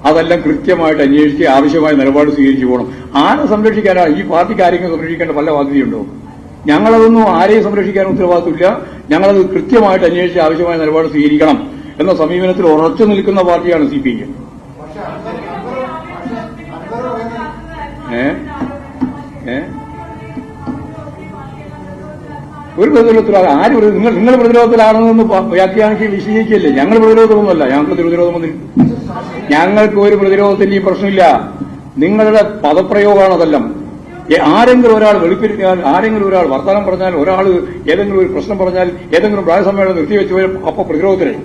അതെല്ലാം കൃത്യമായിട്ട് അന്വേഷിച്ച് ആവശ്യമായ നിലപാട് സ്വീകരിച്ചു പോകണം. ആരെ സംരക്ഷിക്കാനാ? ഈ പാർട്ടിക്ക് ആരെങ്കിലും സംരക്ഷിക്കേണ്ട വല്ല ബാധ്യതയുണ്ടോ? ഞങ്ങളതൊന്നും ആരെയും സംരക്ഷിക്കാൻ ഉത്തരവാദിത്വമില്ല. ഞങ്ങളത് കൃത്യമായിട്ട് അന്വേഷിച്ച് ആവശ്യമായ നിലപാട് സ്വീകരിക്കണം എന്ന സമീപനത്തിൽ ഉറച്ചു നിൽക്കുന്ന പാർട്ടിയാണ് CPIM. ഒരു പ്രതിരോധത്തിലാണ് ആര് നിങ്ങൾ പ്രതിരോധത്തിലാണെന്ന് വ്യാഖ്യാനിച്ച് വിശദീകരിക്കല്ലേ? ഞങ്ങൾ പ്രതിരോധമൊന്നുമല്ല. ഞങ്ങൾക്ക് പ്രതിരോധമൊന്നും, ഞങ്ങൾക്ക് ഒരു പ്രതിരോധത്തിന്റെയും പ്രശ്നമില്ല. നിങ്ങളുടെ പദപ്രയോഗമാണ് അതെല്ലാം. ആരെങ്കിലും ഒരാൾ വെളിപ്പെടുത്തിയാൽ, ആരെങ്കിലും ഒരാൾ വർത്തമാനം പറഞ്ഞാൽ, ഒരാൾ ഏതെങ്കിലും ഒരു പ്രശ്നം പറഞ്ഞാൽ, ഏതെങ്കിലും പ്രായസമ്മേളനം നിർത്തിവെച്ച് വരും, അപ്പൊ പ്രതിരോധത്തിനെ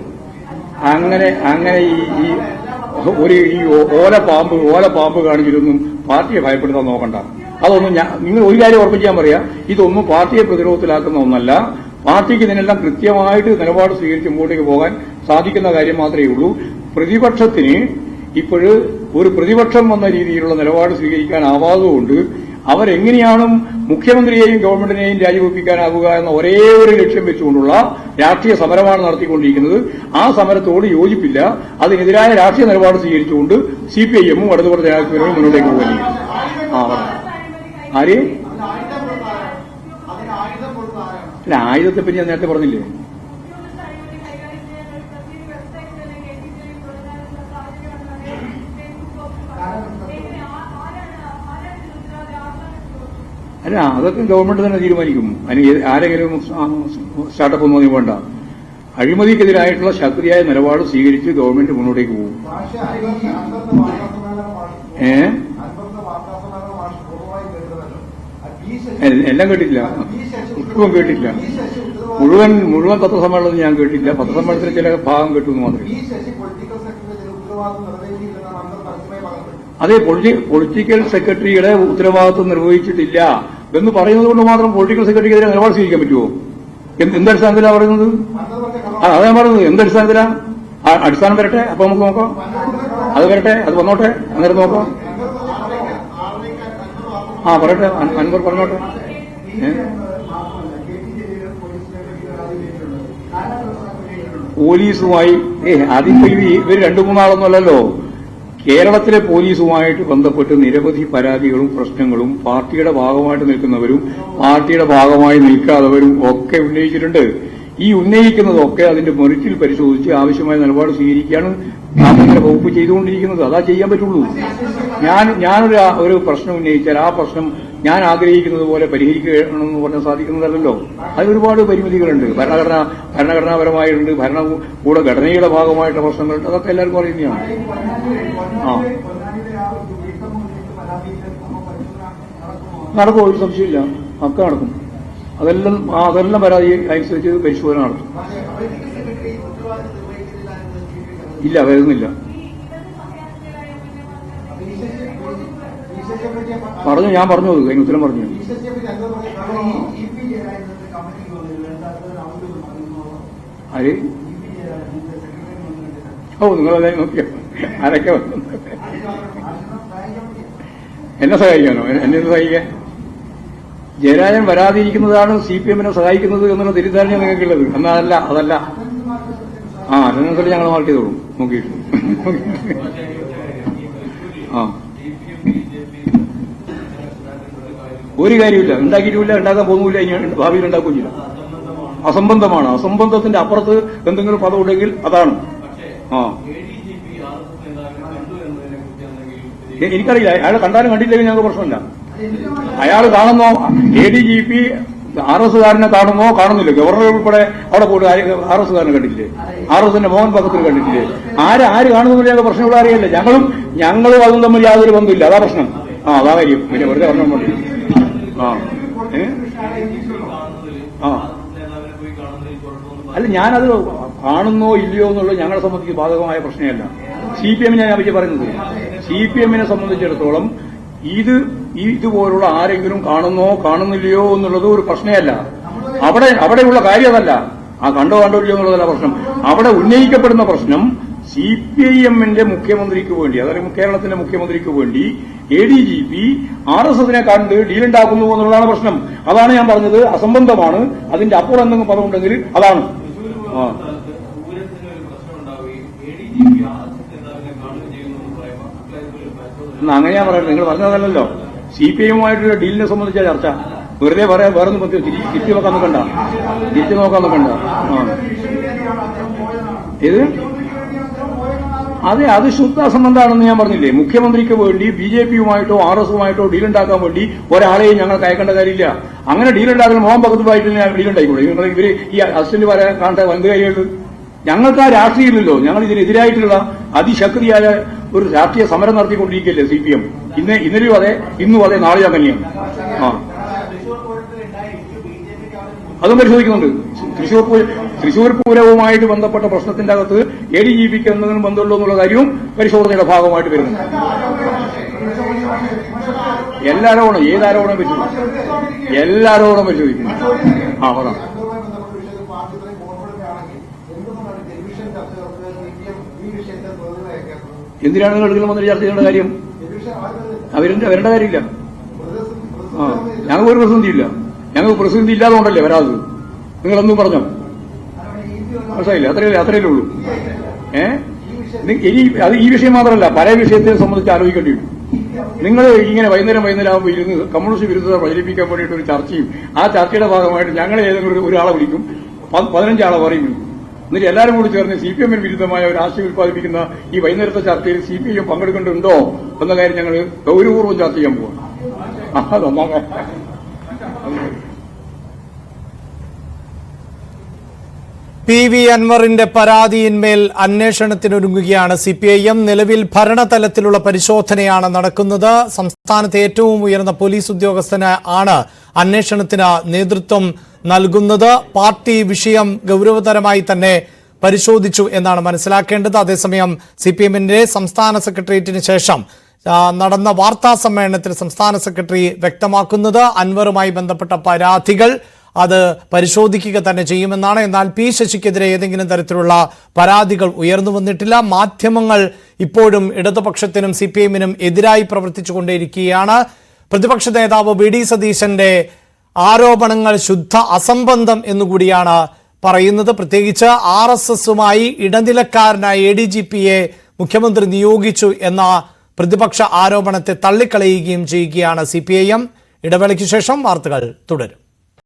അങ്ങനെ ഈ ഓല പാമ്പ് കാണിച്ചിട്ടൊന്നും പാർട്ടിയെ ഭയപ്പെടുത്താൻ നോക്കണ്ട. അതൊന്നും നിങ്ങൾ ഒരു കാര്യം ഉറപ്പിക്കാൻ പറയാ, ഇതൊന്നും പാർട്ടിയെ പ്രതിരോധത്തിലാക്കുന്ന ഒന്നല്ല. പാർട്ടിക്ക് ഇതിനെല്ലാം കൃത്യമായിട്ട് നിലപാട് സ്വീകരിച്ച് മുമ്പോട്ടേക്ക് പോകാൻ സാധിക്കുന്ന കാര്യം മാത്രമേ ഉള്ളൂ. പ്രതിപക്ഷത്തിന് ഇപ്പോഴ് ഒരു പ്രതിപക്ഷം എന്ന രീതിയിലുള്ള നിലപാട് സ്വീകരിക്കാനാവാത്തതുകൊണ്ട് അവരെങ്ങനെയാണ് മുഖ്യമന്ത്രിയെയും ഗവൺമെന്റിനെയും രാജിവെപ്പിക്കാനാവുക എന്ന ഒരേ ഒരു ലക്ഷ്യം വെച്ചുകൊണ്ടുള്ള രാഷ്ട്രീയ സമരമാണ് നടത്തിക്കൊണ്ടിരിക്കുന്നത്. ആ സമരത്തോട് യോജിപ്പില്ല. അതിനെതിരായ രാഷ്ട്രീയ നിലപാട് സ്വീകരിച്ചുകൊണ്ട് CPIM-ഉം ഇടതുപക്ഷ ജനാധിപത്യവും മുന്നോട്ടേക്ക് പോകുകയും ആരെയും അല്ല, ആയുധത്തെപ്പറ്റി ഞാൻ നേരത്തെ പറഞ്ഞില്ലേ? അല്ല, അതൊക്കെ ഗവൺമെന്റ് തന്നെ തീരുമാനിക്കും. അതിന് ആരെങ്കിലും സ്റ്റാർട്ടപ്പ് ഒന്നും വേണ്ട. അഴിമതിക്കെതിരായിട്ടുള്ള ശക്തിയായ നിലപാട് സ്വീകരിച്ച് ഗവൺമെന്റ് മുന്നോട്ടേക്ക് പോകും. എല്ലാം കേട്ടില്ല, ഇപ്പം കേട്ടില്ല. മുഴുവൻ പത്രസമ്മേളനം ഞാൻ കേട്ടില്ല. പത്രസമ്മേളനത്തിന് ചില ഭാഗം കേട്ടു എന്ന് മാത്രമേ. അതെ, പൊളിറ്റിക്കൽ സെക്രട്ടറിയുടെ ഉത്തരവാദിത്വം നിർവഹിച്ചിട്ടില്ല എന്ന് പറയുന്നത് കൊണ്ട് മാത്രം പൊളിറ്റിക്കൽ സെക്രട്ടറിക്കെതിരെ നിലപാട് സ്വീകരിക്കാൻ പറ്റുമോ? എന്തടിസ്ഥാനത്തിലാണ് പറയുന്നത്? അതാ ഞാൻ പറയുന്നത്. എന്തടിസ്ഥാനത്തിലാ? അടിസ്ഥാനം വരട്ടെ, അപ്പൊ നമുക്ക് നോക്കാം. അത് വരട്ടെ, അത് വന്നോട്ടെ, അന്നേരം നോക്കാം. പറയട്ടെ, അൻവർ പറഞ്ഞോട്ടെ. പോലീസുമായി അതിപ്പോ ഇവർ 2-3 ആളൊന്നുമല്ലല്ലോ. കേരളത്തിലെ പോലീസുമായിട്ട് ബന്ധപ്പെട്ട് നിരവധി പരാതികളും പ്രശ്നങ്ങളും പാർട്ടിയുടെ ഭാഗമായിട്ട് നിൽക്കുന്നവരും പാർട്ടിയുടെ ഭാഗമായി നിൽക്കാത്തവരും ഒക്കെ ഉന്നയിച്ചിട്ടുണ്ട്. ഈ ഉന്നയിക്കുന്നതൊക്കെ അതിന്റെ മെറിറ്റിൽ പരിശോധിച്ച് ആവശ്യമായ നിലപാട് സ്വീകരിക്കുകയാണ് ആഭ്യന്തര വകുപ്പ് ചെയ്തുകൊണ്ടിരിക്കുന്നത്. അതാ ചെയ്യാൻ പറ്റുള്ളൂ. ഞാനൊരു പ്രശ്നം ഉന്നയിച്ചാൽ ആ പ്രശ്നം ഞാൻ ആഗ്രഹിക്കുന്നത് പോലെ പരിഹരിക്കണമെന്ന് പറഞ്ഞാൽ സാധിക്കുന്നതല്ലോ. അതിന് ഒരുപാട് പരിമിതികളുണ്ട്. ഭരണഘടനാപരമായിട്ടുണ്ട്, ഭരണകൂട ഘടനയുടെ ഭാഗമായിട്ടുള്ള പ്രശ്നങ്ങളുണ്ട്. അതൊക്കെ എല്ലാവർക്കും അറിയുന്നതാണ്. നടക്കും, ഒരു സംശയമില്ല. ഒക്കെ നടക്കും. അതെല്ലാം പരാതി അനുസരിച്ച് പരിശോധന നടത്തും. ഇല്ല, വരുന്നില്ല. ഞാൻ പറഞ്ഞു അതിന് ഉത്തരം പറഞ്ഞു. ആര്? നിങ്ങളല്ലേ നോക്കിയോ ആരൊക്കെ വന്നു? എന്നെ സഹായിക്കാനോ? എന്നെ സഹായിക്കാൻ? ജയരാജൻ വരാതിരിക്കുന്നതാണ് CPM-നെ സഹായിക്കുന്നത് എന്നുള്ള തെറ്റിദ്ധാരണ നിങ്ങൾക്കുള്ളത്. എന്നാൽ അതല്ല. അതിനനുസരിച്ച് ഞങ്ങൾ മാർക്ക് ചെയ്തോളൂ നോക്കിയിട്ട്. ഒരു കാര്യമില്ല, ഉണ്ടാക്കിയിട്ടുമില്ല, ഉണ്ടാക്കാൻ പോകുന്നില്ല, ഇനി ഭാവിയിൽ ഉണ്ടാക്കുകയില്ല. അസംബന്ധമാണ്. അസംബന്ധത്തിന്റെ അപ്പുറത്ത് എന്തെങ്കിലും പദം ഉണ്ടെങ്കിൽ അതാണ്. എനിക്കറിയില്ല, അയാളെ കണ്ടാലും കണ്ടില്ലെങ്കിൽ ഞങ്ങൾക്ക് പ്രശ്നമില്ല. അയാൾ കാണുന്നോ ADGP RS-കാരനെ കാണുന്നോ കാണുന്നില്ല. ഗവർണർ ഉൾപ്പെടെ അവിടെ പോയിട്ട് RS-കാരനെ കണ്ടിട്ടില്ലേ? RS-ന്റെ മോഹൻ ഭഗത്തിൽ കണ്ടിട്ടില്ലേ? ആര് കാണുന്നില്ല ഞങ്ങൾക്ക് പ്രശ്നമുള്ള അറിയില്ല. ഞങ്ങളും അതും തമ്മിൽ യാതൊരു ബന്ധമില്ല. അതാ പ്രശ്നം. അതാ കാര്യം. പിന്നെ വെറുതെ പറഞ്ഞാൽ മതി. അല്ല, ഞാനത് കാണുന്നോ ഇല്ലയോ എന്നുള്ളത് ഞങ്ങളെ സംബന്ധിച്ച് ബാധകമായ പ്രശ്നമല്ല. CPM-നെ ഞാൻ പറ്റി പറയുന്നത്. CPM-നെ സംബന്ധിച്ചിടത്തോളം ഇതുപോലുള്ള ആരെങ്കിലും കാണുന്നോ കാണുന്നില്ലയോ എന്നുള്ളത് ഒരു പ്രശ്നമല്ല. അവിടെയുള്ള കാര്യം അതല്ല. കണ്ടോ ഇല്ലയോ എന്നുള്ളതല്ല പ്രശ്നം. അവിടെ ഉന്നയിക്കപ്പെടുന്ന പ്രശ്നം CPIM-ന്റെ മുഖ്യമന്ത്രിക്ക് വേണ്ടി, അതായത് കേരളത്തിന്റെ മുഖ്യമന്ത്രിക്ക് വേണ്ടി ADGP RS-നെ കണ്ട് ഡീലുണ്ടാക്കുന്നു എന്നുള്ളതാണ് പ്രശ്നം. അതാണ് ഞാൻ പറഞ്ഞത്. അസംബന്ധമാണ്. അതിന്റെ അപ്പുറം എന്തെങ്കിലും പദമുണ്ടെങ്കിൽ അതാണ്. അങ്ങനെ ഞാൻ പറയുന്നത്. നിങ്ങൾ പറഞ്ഞതല്ലോ. CPI-യുമായിട്ടുള്ള ഡീലിനെ സംബന്ധിച്ച ചർച്ച വെറുതെ പറയാൻ വേറൊന്നും തിരിച്ചു നോക്കാൻ നോക്കണ്ട. ഇത് അത് ശുദ്ധ അസംബന്ധമാണെന്ന് ഞാൻ പറഞ്ഞില്ലേ. മുഖ്യമന്ത്രിക്ക് വേണ്ടി BJP-യുമായിട്ടോ RS-ഉമായിട്ടോ ഡീലുണ്ടാക്കാൻ വേണ്ടി ഒരാളെയും ഞങ്ങൾക്ക് അയക്കേണ്ട കാര്യമില്ല. അങ്ങനെ ഡീലുണ്ടാക്കുന്ന മോഹൻ ഭഗത്തുമായിട്ട് ഡീലുണ്ടായിക്കൂടെ? ഇവര് ഈ അസിസ്റ്റന്റ് പറയാൻ കാണേണ്ട വന്ത് കാര്യമുണ്ട്. ഞങ്ങൾക്ക് ആ രാഷ്ട്രീയമില്ലല്ലോ. ഞങ്ങൾ ഇതിനെതിരായിട്ടുള്ള അതിശക്തിയായ ഒരു രാഷ്ട്രീയ സമരം നടത്തിക്കൊണ്ടിരിക്കുകയല്ലേ CPM. ഇന്നലെയും അതെ, ഇന്നും അതെ, നാളെയും അങ്ങനെയാണ്. അതും പരിശോധിക്കുന്നുണ്ട്. തൃശൂർ പൂരവുമായിട്ട് ബന്ധപ്പെട്ട പ്രശ്നത്തിന്റെ അകത്ത് ADGP-ക്ക് എന്തെങ്കിലും ബന്ധമുള്ളൂ എന്നുള്ള കാര്യവും പരിശോധനയുടെ ഭാഗമായിട്ട് വരുന്നുണ്ട്. എല്ലാരോടും ഏതാരോടും പരിശോധിക്കും. എല്ലാരോടും പരിശോധിക്കും. പറയാം. എന്തിനാണ് നിങ്ങൾ എടുക്കലും വന്നിട്ട് ചർച്ച ചെയ്യേണ്ട കാര്യം? വരേണ്ട കാര്യമില്ല. ഞങ്ങൾക്ക് ഒരു പ്രതിസന്ധിയില്ല. ഞങ്ങൾക്ക് പ്രതിസന്ധി ഇല്ലാതുകൊണ്ടല്ലേ വരാത്. നിങ്ങളെന്തും പറഞ്ഞോ? മനസ്സിലായില്ല? അത്രയല്ലേ ഉള്ളൂ. ഇനി അത് ഈ വിഷയം മാത്രമല്ല, പല വിഷയത്തെ സംബന്ധിച്ച് ആലോചിക്കേണ്ടി വരും. നിങ്ങൾ ഇങ്ങനെ വൈകുന്നേരം ആകുമ്പോൾ ഇരുന്ന് കമ്മ്യൂണിസ്റ്റ് വിരുദ്ധത പ്രചരിപ്പിക്കാൻ വേണ്ടിയിട്ട് ഒരു ചർച്ചയും, ആ ചർച്ചയുടെ ഭാഗമായിട്ട് ഞങ്ങൾ ഏതെങ്കിലും ഒരാളെ വിളിക്കും, 15 ആളെ പറയും. എന്നിട്ട് എല്ലാവരും കൂടി ചേർന്ന് CPM-ന് വിരുദ്ധമായ ഒരു ആശയം ഉത്പാദിപ്പിക്കുന്ന ഈ വൈകുന്നേരത്തെ ചർച്ചയിൽ CPM പങ്കെടുക്കേണ്ടതുണ്ടോ എന്ന കാര്യം ഞങ്ങൾ ഗൌരവപൂർവ്വം ചർച്ച ചെയ്യാൻ പോവാണ്. PV അൻവറിന്റെ പരാതിയിന്മേൽ അന്വേഷണത്തിനൊരുങ്ങുകയാണ് CPIM. നിലവിൽ ഭരണതലത്തിലുള്ള പരിശോധനയാണ് നടക്കുന്നത്. സംസ്ഥാനത്തെ ഏറ്റവും ഉയർന്ന പോലീസ് ഉദ്യോഗസ്ഥന് ആണ് അന്വേഷണത്തിന് നേതൃത്വം നൽകുന്നത്. പാർട്ടി വിഷയം ഗൌരവതരമായി തന്നെ പരിശോധിച്ചു എന്നാണ് മനസ്സിലാക്കേണ്ടത്. അതേസമയം CPM-ന്റെ സംസ്ഥാന സെക്രട്ടേറിയറ്റിന് ശേഷം നടന്ന വാർത്താ സമ്മേളനത്തിൽ സംസ്ഥാന സെക്രട്ടറി വ്യക്തമാക്കുന്നത് അൻവറുമായി ബന്ധപ്പെട്ട പരാതികൾ അത് പരിശോധിക്കുക തന്നെ ചെയ്യുമെന്നാണ്. എന്നാൽ P. ശശിക്കെതിരെ ഏതെങ്കിലും തരത്തിലുള്ള പരാതികൾ ഉയർന്നു വന്നിട്ടില്ല. മാധ്യമങ്ങൾ ഇപ്പോഴും ഇടതുപക്ഷത്തിനും CPM-നും എതിരായി പ്രവർത്തിച്ചുകൊണ്ടേയിരിക്കുകയാണ്. പ്രതിപക്ഷ നേതാവ് VD സതീശന്റെ ആരോപണങ്ങൾ ശുദ്ധ അസംബന്ധം എന്നുകൂടിയാണ് പറയുന്നത്. പ്രത്യേകിച്ച് RSS-മായി ഇടനിലക്കാരനായ ADGP-യെ മുഖ്യമന്ത്രി നിയോഗിച്ചു എന്ന പ്രതിപക്ഷ ആരോപണത്തെ തള്ളിക്കളയുകയും ചെയ്യുകയാണ് CPIM. ഇടവേളയ്ക്ക് ശേഷം വാർത്തകൾ തുടരും.